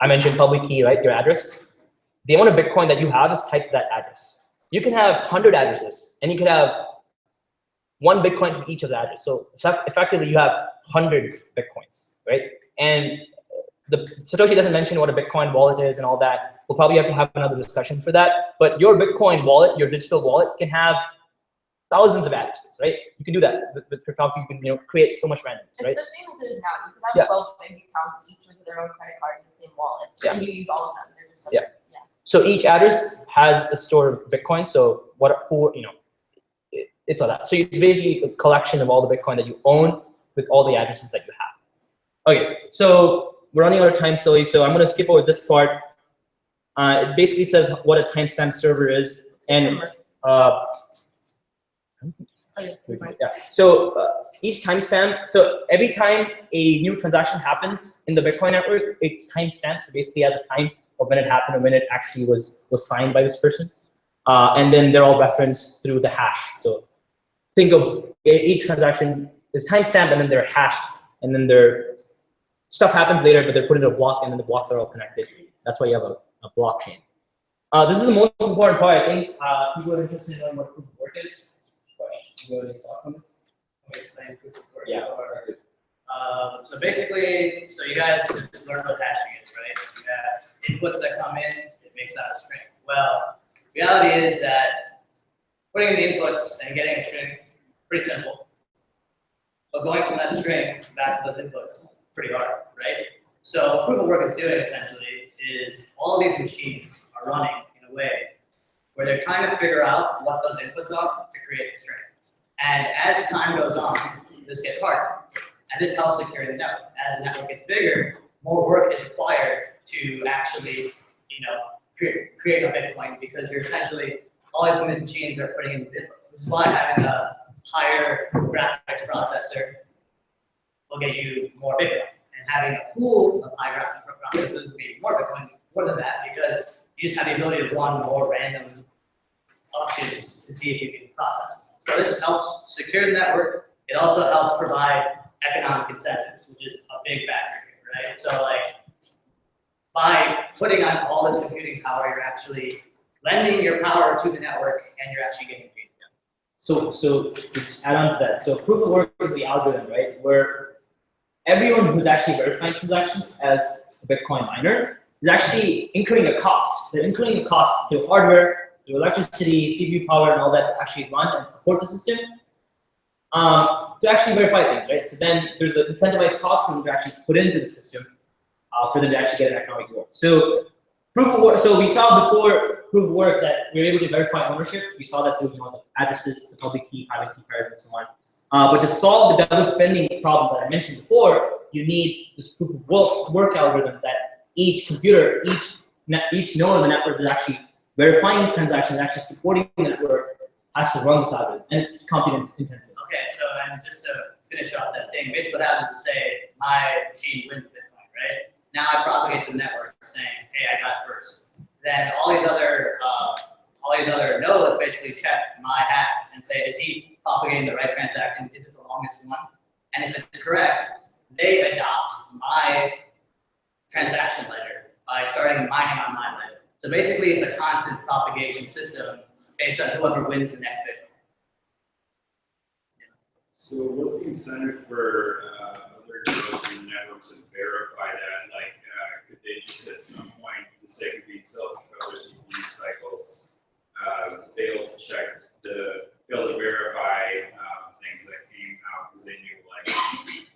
mentioned public key, right? Your address. The amount of Bitcoin that you have is tied to that address. You can have 100 addresses, and you could have 1 Bitcoin from each of the addresses. So effectively, you have 100 Bitcoins, right? And the Satoshi doesn't mention what a Bitcoin wallet is and all that. We'll probably have to have another discussion for that. But your Bitcoin wallet, your digital wallet, can have thousands of addresses, right? You can do that with cryptography. You can create so much randomness, right? It's the same as it is now. You can have Yeah. 12 bank accounts, each with their own credit card in the same wallet, Yeah. and you use all of them. They're just Yeah. separate. Yeah. So each address has a store of Bitcoin. So it's all that. So it's basically a collection of all the Bitcoin that you own with all the addresses that you have. Okay, so we're running out of time slowly, so I'm going to skip over this part. It basically says what a timestamp server is, and yeah. So each timestamp. So every time a new transaction happens in the Bitcoin network, it's timestamped. So basically, has a time of when it happened or when it actually was signed by this person, and then they're all referenced through the hash. So think of each transaction is timestamped, and then they're hashed, and then their stuff happens later, but they're put into a block, and then the blocks are all connected. That's why you have a blockchain. This is the most important part, I think. People are interested in knowing what proof of work is. You have any thoughts on this? Let me explain proof of work. Yeah. So basically, so you guys just learned what hashing is, right? You have inputs that come in, it makes out a string. Well, reality is that putting in the inputs and getting a string, pretty simple. But going from that string back to those inputs, pretty hard, right? So proof of work is doing essentially is all of these machines are running in a way where they're trying to figure out what those inputs are to create a string. And as time goes on, this gets harder. And this helps secure the network. As the network gets bigger, more work is required to actually, create a Bitcoin, because you're essentially, all these machines are putting in inputs. This is why having a higher graphics processor will get you more Bitcoin. And having a pool of high graphics processors will be more Bitcoin, more than that, because you just have the ability to run more random options to see if you can process. So this helps secure the network. It also helps provide economic incentives, which is a big factor here, right? So like, by putting on all this computing power, you're actually lending your power to the network, and you're actually getting paid. So just add on to that. So proof of work is the algorithm, right? Where everyone who's actually verifying transactions as a Bitcoin miner is actually incurring a cost. They're incurring a cost to hardware, to electricity, CPU power, and all that to actually run and support the system. To actually verify things, right? So then there's an incentivized cost for them to actually put into the system for them to actually get an economic reward. So proof of work. So we saw before proof of work that we were able to verify ownership. We saw that through the addresses, the public key, private key pairs, and so on. But to solve the double spending problem that I mentioned before, you need this proof of work algorithm that each computer, each node on the network is actually verifying transactions, actually supporting the network, has to run this algorithm, and it's compute intensive. Okay, so and just to finish off that thing, basically what happens is, say my machine wins Bitcoin, right? Now I propagate to the network saying, hey, I got first. Then all these other nodes basically check my hash and say, is he propagating the right transaction? Is it the longest one? And if it's correct, they adopt my transaction ledger by starting mining on my ledger. So basically, it's a constant propagation system based on whoever wins the next Bitcoin. So what's the incentive for other nodes in the network to verify that? Like, could they just at some point, for the sake of being self-recover CPU cycles, fail to verify things that came out because they knew like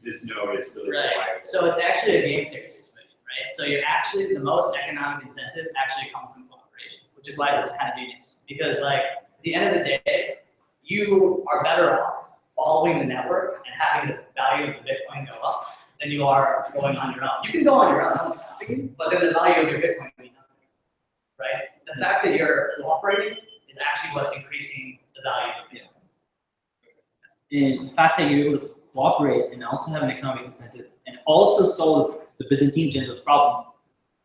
this node is really Right. reliable? So it's actually a game theory situation, right? So you're actually, the most economic incentive actually comes from cooperation, which is why this is kind of genius. Because like, at the end of the day, you are better off following the network and having the value of the Bitcoin go up than you are going on your own. You can go on your own, but then the value of your Bitcoin will be nothing, right? The fact that you're cooperating is actually what's increasing the value of Bitcoin. And the fact that you're able to cooperate and also have an economic incentive and also solve the Byzantine generalist problem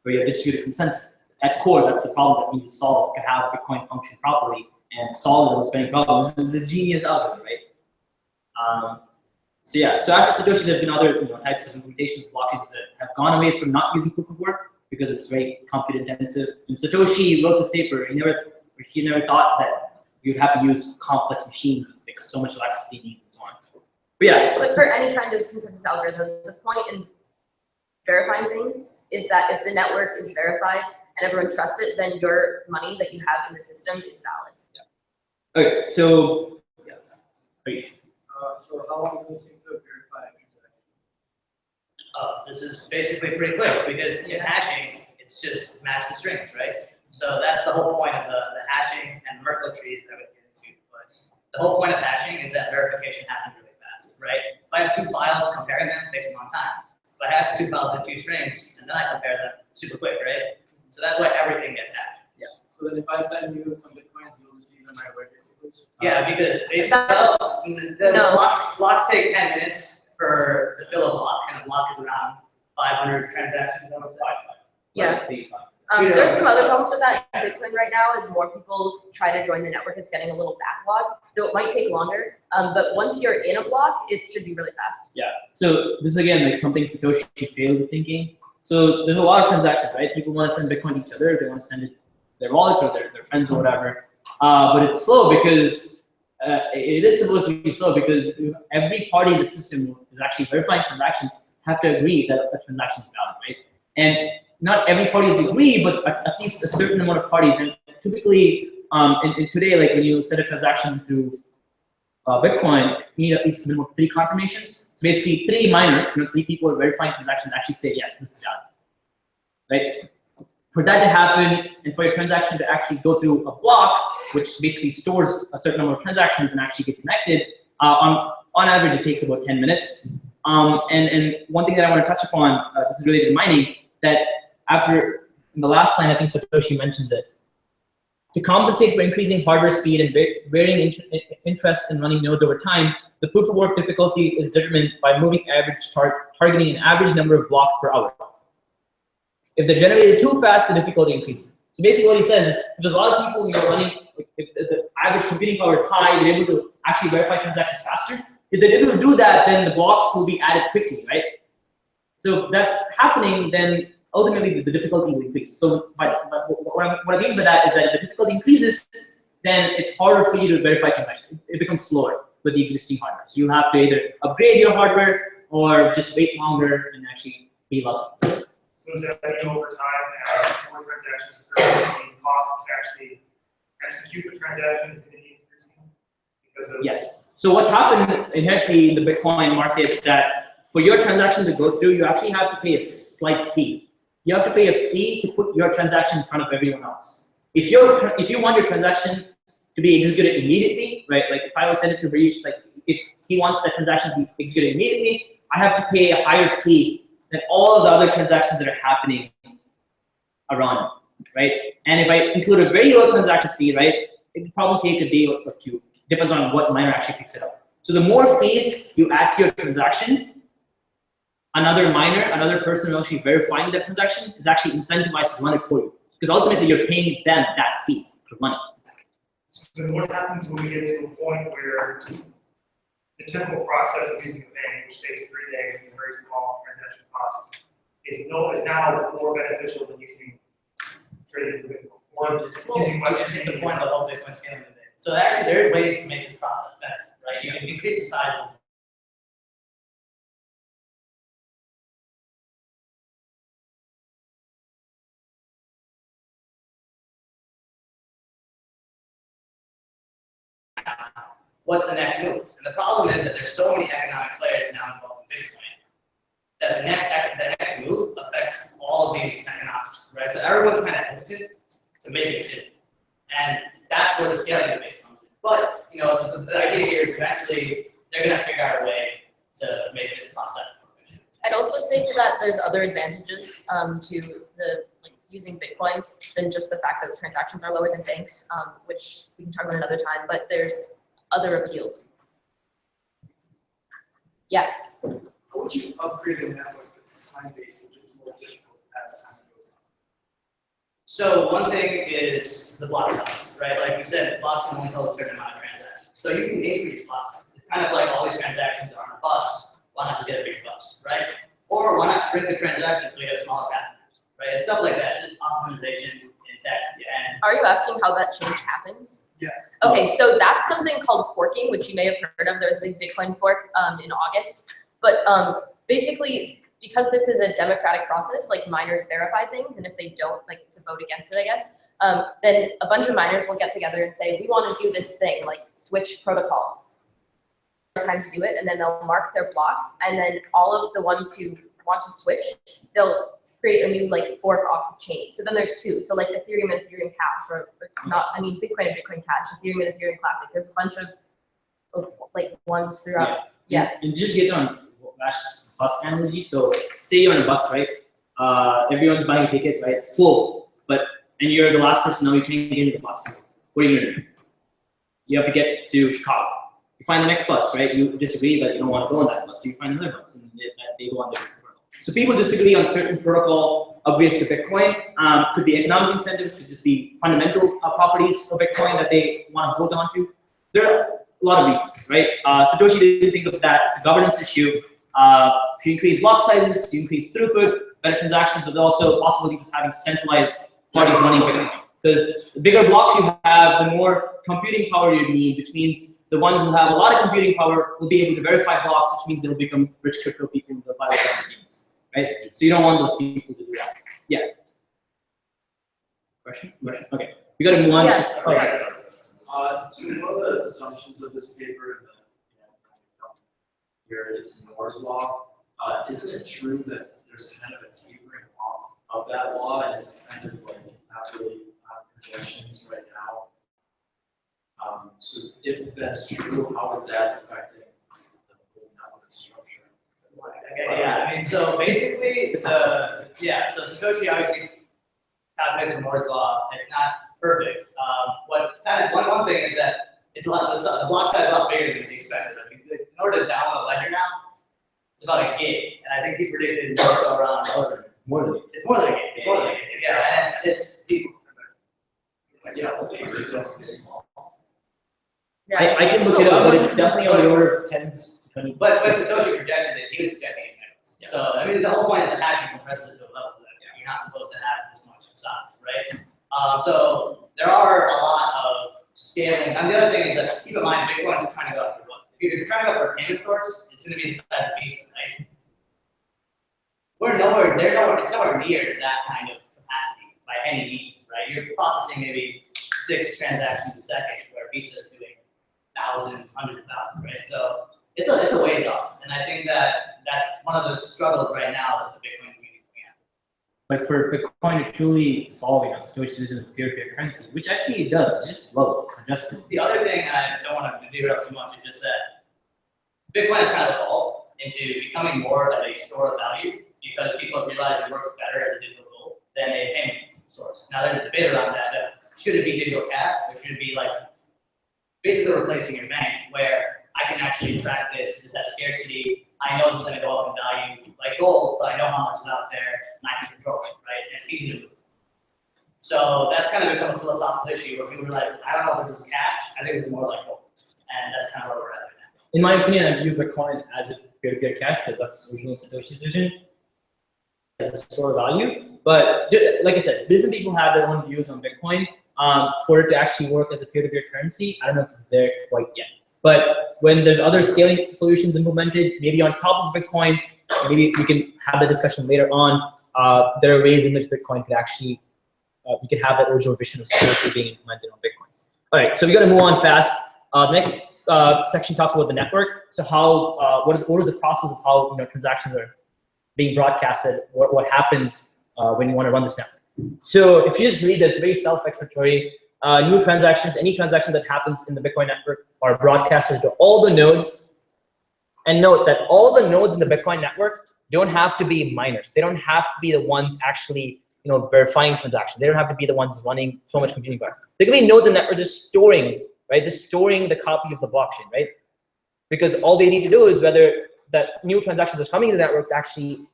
where you have distributed consensus. At core, that's the problem that we need to solve to have Bitcoin function properly and solve the double spending problem. This is a genius algorithm, right? So yeah, so after Satoshi, there's been other types of implementations of blockchains that have gone away from not using proof of work because it's very compute intensive. And Satoshi wrote this paper, he never thought that you'd have to use complex machines with so much electricity needs and so on. But yeah. But for any kind of consensus algorithm, the point in verifying things is that if the network is verified and everyone trusts it, then your money that you have in the system is valid. Yeah. Okay, so yeah. So how long does it take to verify a transaction? This is basically pretty quick because in hashing, it's just match the strings, right? So that's the whole point of the hashing and Merkle trees that I would get into. But the whole point of hashing is that verification happens really fast, right? If I have two files, comparing them takes a long time. If I hash two files and two strings, and then I compare them super quick, right? So that's why everything gets hashed. Yeah. So then if I send you some Bitcoins, you'll receive them right away, basically? Yeah, because basically, the blocks take 10 minutes to fill a block, and a block is around 500 transactions on the side. Yeah. There's some other problems with that in Bitcoin right now as more people try to join the network. It's getting a little backlog, so it might take longer. But once you're in a block, it should be really fast. Yeah. So this is again like something Satoshi failed at thinking. So there's a lot of transactions, right? People want to send Bitcoin to each other. They want to send it their wallets or their friends or whatever. But it's slow because it is supposed to be slow because every party in the system who is actually verifying transactions have to agree that the transaction is valid, right? And not every party is agree, but at least a certain amount of parties. And typically, in today, like when you set a transaction through Bitcoin, you need at least a minimum of 3 confirmations. So basically 3 miners, 3 people verifying transactions actually say, yes, this is valid, right? For that to happen, and for your transaction to actually go through a block, which basically stores a certain number of transactions and actually get connected, on average, it takes about 10 minutes. And one thing that I want to touch upon, this is related to mining, that after, in the last line, I think Satoshi mentioned it, to compensate for increasing hardware speed and varying interest in running nodes over time, the proof of work difficulty is determined by moving average targeting an average number of blocks per hour. If they're generated too fast, the difficulty increases. So basically what he says is, if there's a lot of people running, if the average computing power is high, they're able to actually verify transactions faster. If they're able to do that, then the blocks will be added quickly, right? So if that's happening, then ultimately the difficulty will increase. So what I mean by that is that if the difficulty increases, then it's harder for you to verify transactions. It becomes slower with the existing hardware. So you have to either upgrade your hardware or just wait longer and actually be lucky. So does that mean over time, as more transactions occur, the cost to actually execute the transaction is going to be increasing? Because of Yes. So what's happened inherently in the Bitcoin market that for your transaction to go through, you actually have to pay a slight fee. You have to pay a fee to put your transaction in front of everyone else. If you want your transaction to be executed immediately, right? Like if I was sent it to Harish, like if he wants that transaction to be executed immediately, I have to pay a higher fee than all of the other transactions that are happening around it, right? And if I include a very low transaction fee, right, it would probably take a day or two. Depends on what miner actually picks it up. So the more fees you add to your transaction, another miner, another person actually verifying that transaction is actually incentivized to run it for you. Because ultimately you're paying them that fee to run it. So then what happens when we get to a point where the typical process of using a bank, which takes 3 days and a very small transaction cost, is now more beneficial than using trading for Bitcoin, or just using Western Just hit the Union? point of the whole Bitcoin scaling today. So actually, there is ways to make this process better, right? You can increase the size of what's the next move? And the problem is that there's so many economic players now involved in Bitcoin that the next move affects all of these economics, right? So everyone's kind of hesitant to make a decision, and that's where the scaling debate comes in. But the idea here is eventually they're going to figure out a way to make this process more efficient. I'd also say to that there's other advantages to the using Bitcoin than just the fact that the transactions are lower than banks, which we can talk about another time. But there's other appeals. Yeah. How would you upgrade a network that's time-based, which is more difficult as time goes on? So one thing is the block size, right? Like we said, blocks can only hold a certain amount of transactions. So you can increase block size. It's kind of like all these transactions are on a bus. Why not just get a big bus, right? Or why not shrink the transaction so you have smaller passengers, right? And stuff like that. It's just optimization in tech. And Are you asking how that change happens? Yes. Okay, so that's something called forking, which you may have heard of. There was a big Bitcoin fork in August. But basically, because this is a democratic process, like miners verify things, and if they don't, like it's a vote against it, I guess, then a bunch of miners will get together and say, we want to do this thing, like switch protocols. Time to do it, and then they'll mark their blocks, and then all of the ones who want to switch, they'll create a new fork off the chain. So then there's 2. So like Ethereum and Ethereum Cash, or not, I mean Bitcoin and Bitcoin Cash, Ethereum and Ethereum Classic. There's a bunch of ones throughout. Yeah. And just get on last bus analogy. So say you're on a bus, right? Everyone's buying a ticket, right? It's full, and you're the last person. Now you can't get into the bus. What are you gonna do? You have to get to Chicago. You find the next bus, right? You disagree that you don't want to go on that bus, so you find another bus, and they go on different protocol. So people disagree on certain protocol upgrades to Bitcoin. Could be economic incentives, could just be fundamental properties of Bitcoin that they want to hold on to. There are a lot of reasons, right? Satoshi didn't think of that. It's a governance issue. If you increase block sizes, you increase throughput, better transactions, but also possibilities of having centralized parties running Bitcoin. Because the bigger blocks you have, the more computing power you need, which means the ones who have a lot of computing power will be able to verify blocks, which means they'll become rich crypto people who will buy the games, right? So you don't want those people to do that. Yeah. Question? Okay. We got to move on. Yeah. Okay. So what are the assumptions of this paper? here is Moore's law. Isn't it true that there's kind of a tapering off of that law, and it's kind of like not really projections right now? So if that's true, how is that affecting the whole network structure? Okay, yeah, I mean, so basically, so Satoshi obviously calculated Moore's law. It's not perfect. What's kind of one thing is that it's a lot, the block size is a lot bigger than we expected. Like, in order to download a ledger now, it's about a gig, and I think he predicted also around More than it's more than a gig. It's more than a gig. Yeah, and it's people. I can look it up, but it's definitely on the order of tens to 20. But Satoshi projected it, he was projecting it megabytes. Yeah. So, I mean, the whole point is the hashing compresses it to a level that you're not supposed to have this much size, right? So there are a lot of scaling. And the other thing is that keep in mind, Bitcoin is trying to go after what? If you're trying to go for a payment source, it's going to be the size of Visa, right? It's nowhere near that kind of capacity by any means, right? You're processing maybe 6 transactions a second, where Visa is doing thousands, hundreds of thousands, right? So it's a ways off, and I think that that's one of the struggles right now that the Bitcoin community is going at. But for Bitcoin to truly solve, Satoshi vision of peer-to-peer currency, which actually it does, it's just slow, congested. The other thing I don't want to do it up too much is just that Bitcoin has kind of evolved into becoming more of a store of value because people have realized it works better as a digital gold than a payment source. Now there's a debate around that. Should it be digital cash or should it be like basically replacing your bank where I can actually track this has scarcity. I know it's going to go up in value like gold, but I know how much is out there and I can control it, right? And it's easy to move. So that's kind of become a philosophical issue where people realize, I don't know if this is cash, I think it's more like gold. And that's kind of where we're at right now. In my opinion, I view Bitcoin as a peer-to-peer cash because that's originally Satoshi's vision as a store of value. But like I said, different people have their own views on Bitcoin. For it to actually work as a peer-to-peer currency, I don't know if it's there quite yet. But when there's other scaling solutions implemented, maybe on top of Bitcoin, maybe we can have the discussion later on. There are ways in which Bitcoin could actually, we could have that original vision of Satoshi being implemented on Bitcoin. All right, so we got to move on fast. Next section talks about the network. So how, what is the process of how transactions are being broadcasted? What happens when you want to run this network? So if you just read it, it's very self-explanatory. New transactions, any transaction that happens in the Bitcoin network are broadcasted to all the nodes. And note that all the nodes in the Bitcoin network don't have to be miners. They don't have to be the ones actually verifying transactions. They don't have to be the ones running so much computing power. There can be nodes in the network just storing, right? Just storing the copy of the blockchain, right? Because all they need to do is whether that new transaction that's coming to the network is actually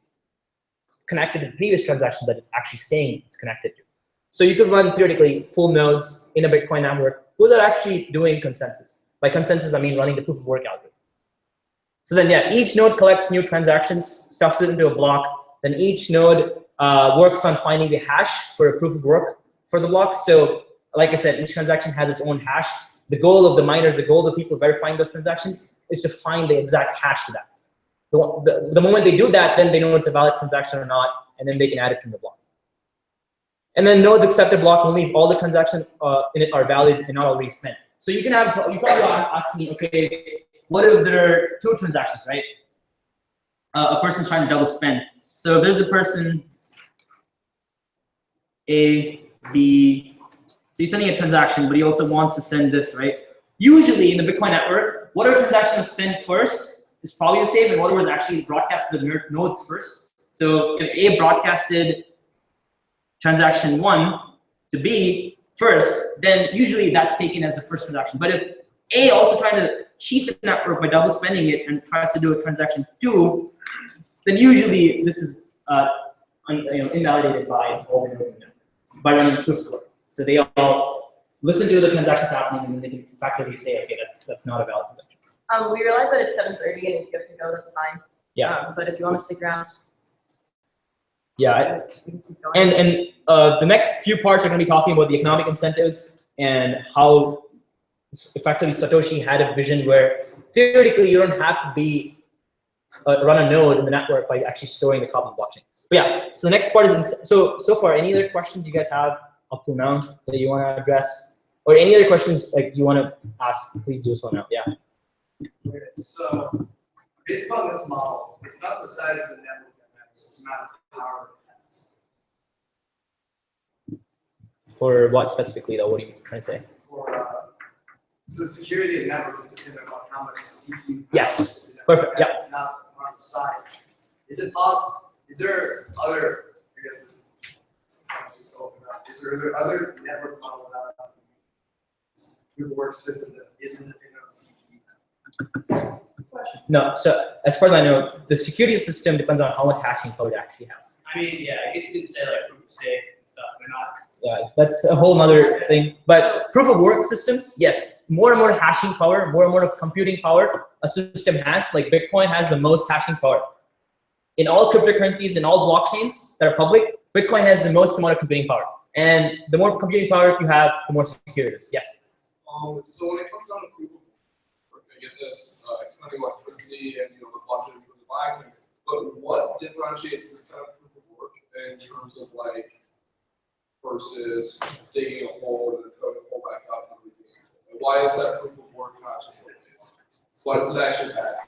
connected to the previous transaction that it's actually saying it's connected to. So you could run theoretically full nodes in a Bitcoin network who are actually doing consensus. By consensus, I mean running the proof of work algorithm. So then, yeah, each node collects new transactions, stuffs it into a block. Then each node works on finding the hash for a proof of work for the block. So like I said, each transaction has its own hash. The goal of the miners, the goal of the people verifying those transactions is to find the exact hash to that. The moment they do that, then they know it's a valid transaction or not, and then they can add it to the block. And then nodes accept a block only if all the transactions in it are valid and not already spent. So you probably ask me, okay, what if there are 2 transactions, right? A person's trying to double spend. So there's a person A, B. So he's sending a transaction, but he also wants to send this, right? Usually in the Bitcoin network, whatever transaction is sent first is probably the same, and whatever is actually broadcasted to the nodes first. So if A broadcasted transaction 1 to B first, then usually that's taken as the first transaction. But if A also trying to cheat the network by double spending it and tries to do a transaction 2, then usually this is invalidated by all the nodes in the network by running proof of work. So they all listen to the transactions happening and then they can effectively say, okay, that's not a valid transaction. We realize that it's 7:30 and if you have to go, that's fine. Yeah. But if you want to stick around. Yeah. We can keep going. And the next few parts are going to be talking about the economic incentives and how effectively Satoshi had a vision where theoretically you don't have to be run a node in the network by actually storing the copy of the blockchain. But yeah, so the next part is so far. Any other questions you guys have up to now that you want to address, or any other questions like you want to ask? Please do so now. Yeah. So based upon this model, it's not the size of the network that matters, it's the amount of power it has. For what specifically though? What are you trying to say? So the security of the network is dependent on how much CPU. power Yes. the network Perfect. has. Yeah. It's not on the size. Is it possible, is there other, I guess this is, just open up, are there other network models out there? Proof of work system that isn't dependent on CPU? No. So as far as I know, the security system depends on how much hashing power it actually has. I mean, yeah, I guess you could say like proof of stake stuff, they're not. Yeah, that's a whole other thing. But proof of work systems, yes, more and more hashing power, more and more of computing power a system has. Like Bitcoin has the most hashing power. In all cryptocurrencies, in all blockchains that are public, Bitcoin has the most amount of computing power. And the more computing power you have, the more secure it is. Yes. So when it comes down to proof of work, I get this expending electricity and the budget in terms of buying things. But what differentiates this kind of proof of work in terms of like versus digging a hole and then filling the hole back up and redoing it? And why is that proof of work not just like this? Why does it actually matter?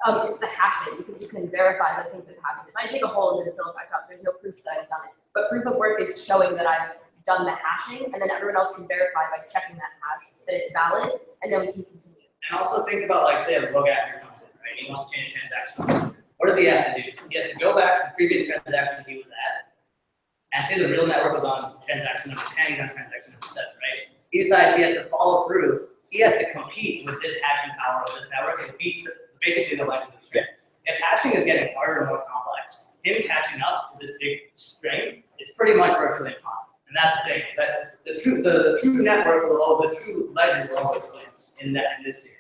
It's the hashing, because you can verify the things that happen. If I dig a hole and then fill it back up, there's no proof that I've done it. But proof of work is showing that I've done the hashing, and then everyone else can verify by checking that hash that it's valid, and then we can continue. And also think about like, say a rogue actor comes in, right? He wants to change transaction. What does he have to do? He has to go back to the previous transaction he was at, and say the real network was on transaction number 10, he's on transaction number 7, right? He decides he has to follow through. He has to compete with this hashing power of this network and beat basically the life of the string. If hashing is getting harder and more complex, him catching up to this big string is pretty much virtually impossible. And that's the thing. That the true network will always, the true ledger will always win in this theory.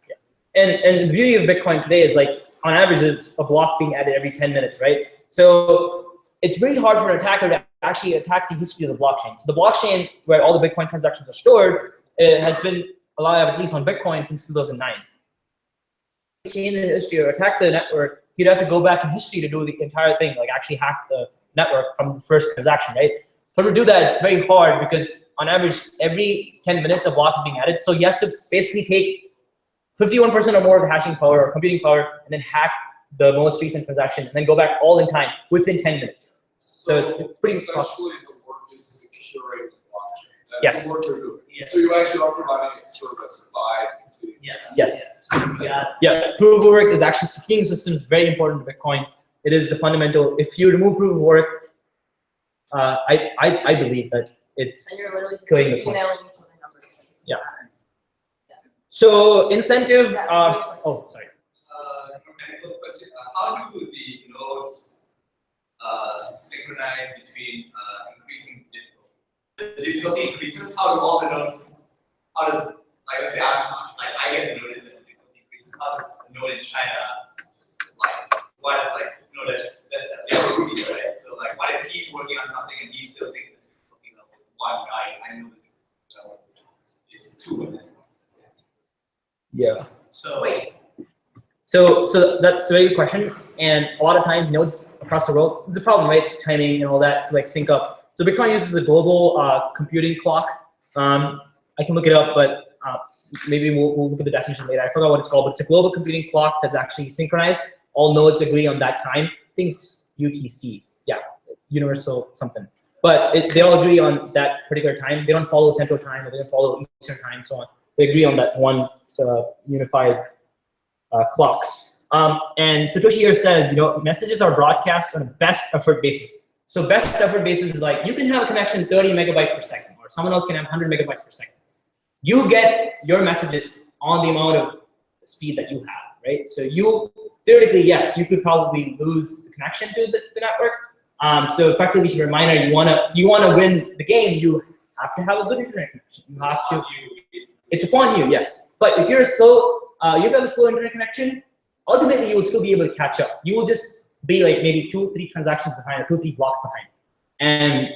Yeah. And the beauty of Bitcoin today is like on average it's a block being added every 10 minutes, right? So it's very hard for an attacker to actually attack the history of the blockchain. So the blockchain where all the Bitcoin transactions are stored has been alive at least on Bitcoin since 2009. Change in history or attack the network, you'd have to go back in history to do the entire thing, like actually hack the network from the first transaction, right? So to do that, it's very hard because on average, every 10 minutes a block is being added. So he has to basically take 51% or more of the hashing power or computing power and then hack the most recent transaction and then go back all in time within 10 minutes. So it's pretty essentially the work is securing the blockchain. That's Yes. the work they're doing. Yes. So you actually are providing a service by completing. Yes. Yeah. Yeah, proof of work is actually securing systems very important to Bitcoin. It is the fundamental. If you remove proof of work, I believe that it's And you're literally just killing the point. emailing each other numbers. Yeah. So incentive. Oh, sorry. Technical question. How do the nodes synchronize between increasing difficulty? The difficulty increases. How do all the nodes? How does like let's say I get the notice that the difficulty increases. How does a node in China notice that they don't see, right? So like, what if he's working on something and he still thinks the difficulty level is 1? I know the difficulty level is 2 at this point. Let's say. Yeah. So Wait, So that's a very good question. And a lot of times nodes across the world, it's a problem, right? Timing and all that to like sync up. So Bitcoin uses a global computing clock. I can look it up, but maybe we'll look at the definition later. I forgot what it's called, but it's a global computing clock that's actually synchronized. All nodes agree on that time. I think it's UTC. Yeah, universal something. But they all agree on that particular time. They don't follow Central Time or they don't follow Eastern Time, so on. They agree on that one unified clock. And Satoshi here says, messages are broadcast on a best effort basis. So best effort basis is like, you can have a connection 30 megabytes per second, or someone else can have 100 megabytes per second. You get your messages on the amount of speed that you have, right? So you, theoretically, yes, you could probably lose the connection to the network. So effectively, as a reminder, you wanna win the game, you have to have a good internet connection. You have to. It's upon you, yes. But if you're slow, you have a slow internet connection, ultimately you will still be able to catch up. You will just be like maybe 2-3 transactions behind or 2-3 blocks behind. And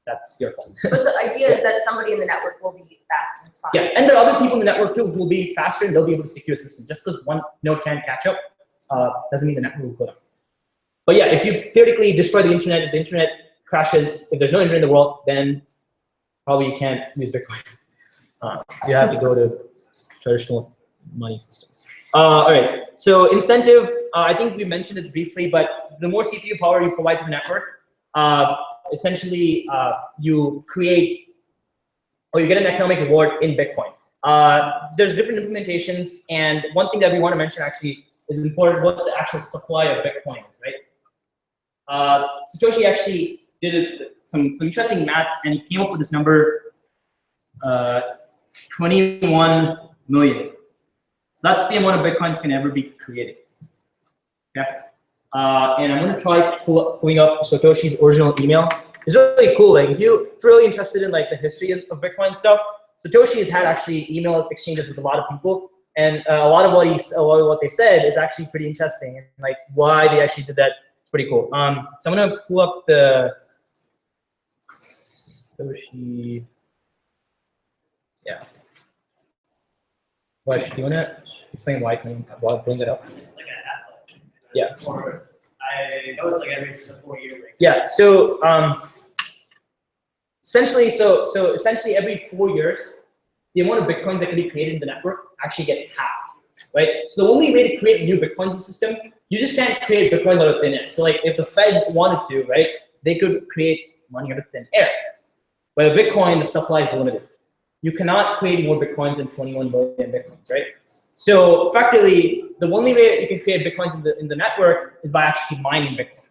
that's your fault. but the idea is that somebody in the network will be fast and it's fine. Yeah, and there are other people in the network too who will be faster and they'll be able to secure the system. Just because one node can't catch up doesn't mean the network will go down. But yeah, if you theoretically destroy the internet, if the internet crashes, if there's no internet in the world, then probably you can't use Bitcoin. You have to go to traditional money systems. All right. So incentive, I think we mentioned this briefly, but the more CPU power you provide to the network, essentially you create or you get an economic reward in Bitcoin. There's different implementations, and one thing that we want to mention actually is important what the actual supply of Bitcoin is, right? Satoshi actually did some interesting math, and he came up with this number, 21 million. So that's the amount of Bitcoins can ever be created. Okay. And I'm gonna try pulling up Satoshi's original email. It's really cool. Like if you're really interested in like the history of Bitcoin stuff, Satoshi has had actually email exchanges with a lot of people, and a lot of what they said is actually pretty interesting, and like why they actually did that. It's pretty cool. So I'm gonna pull up the Satoshi. Yeah. Vash, do you wanna explain why can you bring it up? It's like a half. Yeah. Or I know it's like every 4 years. Right? Yeah. So essentially, so essentially every 4 years, the amount of Bitcoins that can be created in the network actually gets halved, right? So the only way to create new Bitcoins in the system, you just can't create Bitcoins out of thin air. So like if the Fed wanted to, right, they could create money out of thin air. But a Bitcoin, the supply is limited. You cannot create more Bitcoins than 21 million Bitcoins, right? So effectively, the only way you can create Bitcoins in the network is by actually mining Bitcoin.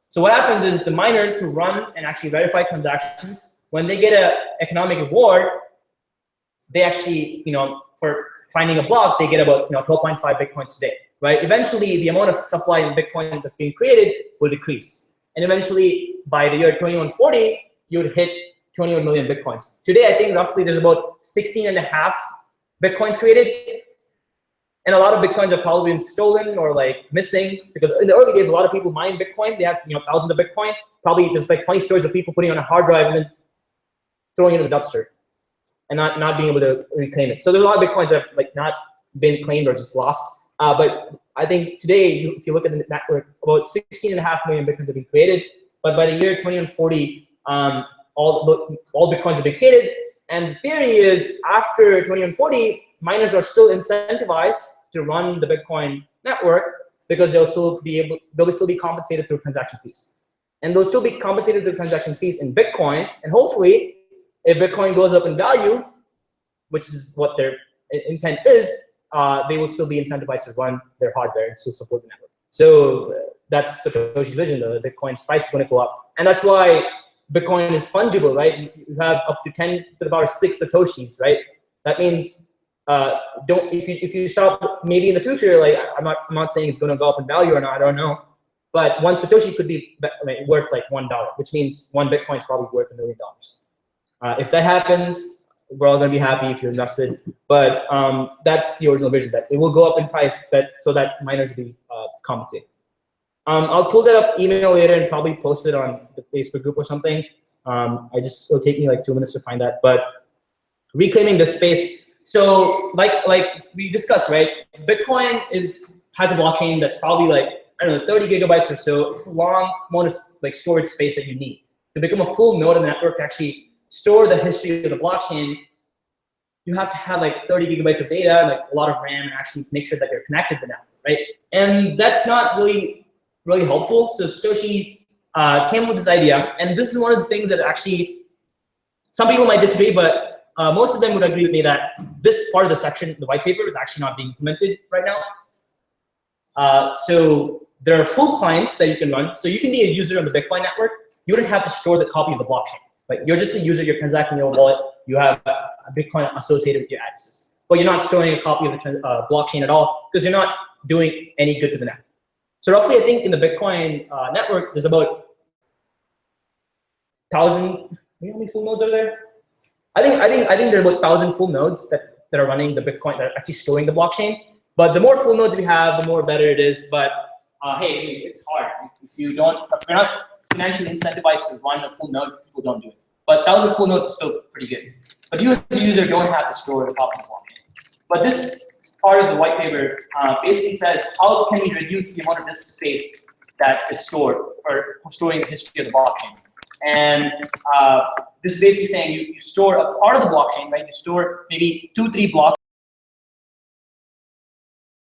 So what happens is the miners who run and actually verify transactions, when they get an economic reward, they actually, for finding a block, they get about 12.5 Bitcoins today, right? Eventually, the amount of supply in Bitcoin that's being created will decrease. And eventually, by the year 2140, you would hit 21 million Bitcoins. Today, I think roughly there's about 16.5 Bitcoins created. And a lot of Bitcoins are probably been stolen or like missing, because in the early days, a lot of people mine Bitcoin. They have thousands of Bitcoin. Probably there's like funny stories of people putting on a hard drive and then throwing it in the dumpster and not being able to reclaim it. So there's a lot of Bitcoins that have like not been claimed or just lost. But I think today, if you look at the network, about 16.5 million Bitcoins have been created. But by the year 2140, all Bitcoins have been created. And the theory is after 2140, miners are still incentivized to run the Bitcoin network because they'll still be compensated through transaction fees. And they'll still be compensated through transaction fees in Bitcoin. And hopefully, if Bitcoin goes up in value, which is what their intent is, they will still be incentivized to run their hardware and still support the network. So that's Satoshi's vision. The Bitcoin's price is going to go up. And that's why Bitcoin is fungible, right? You have up to 10 to the power 6 Satoshis, right? That means if you stop, maybe in the future, like I'm not saying it's going to go up in value or not, I don't know, but one Satoshi could be worth like $1, which means one Bitcoin is probably worth $1 million. If that happens, we're all going to be happy if you're invested. But that's the original vision, that it will go up in price, so that miners will be compensated. I'll pull that up email later and probably post it on the Facebook group or something. It'll take me like 2 minutes to find that. But reclaiming the space. So like we discussed, right? Bitcoin has a blockchain that's probably like, 30 gigabytes or so. It's a long amount of like storage space that you need to become a full node of the network. To actually store the history of the blockchain, you have to have like 30 gigabytes of data, like a lot of RAM, and actually make sure that you're connected to the network, right? And that's not really helpful. So Satoshi came up with this idea, and this is one of the things that actually some people might disagree, but most of them would agree with me that this part of the section, the white paper, is actually not being implemented right now. So there are full clients that you can run. So you can be a user on the Bitcoin network. You wouldn't have to store the copy of the blockchain. Like you're just a user. You're transacting your wallet. You have a Bitcoin associated with your addresses, but you're not storing a copy of the blockchain at all because you're not doing any good to the network. So roughly, I think in the Bitcoin network, there's about 1,000. How many full nodes are there? I think there are about 1,000 full nodes that are running the Bitcoin, that are actually storing the blockchain. But the more full nodes we have, the more better it is. But hey, it's hard. If you're not financially incentivized to run a full node, people don't do it. But 1,000 full nodes is still pretty good. But you as a user don't have to store the copy of the blockchain. But this part of the white paper basically says how can we reduce the amount of disk space that is stored for storing the history of the blockchain. And this is basically saying you store a part of the blockchain, right? You store maybe 2-3 blocks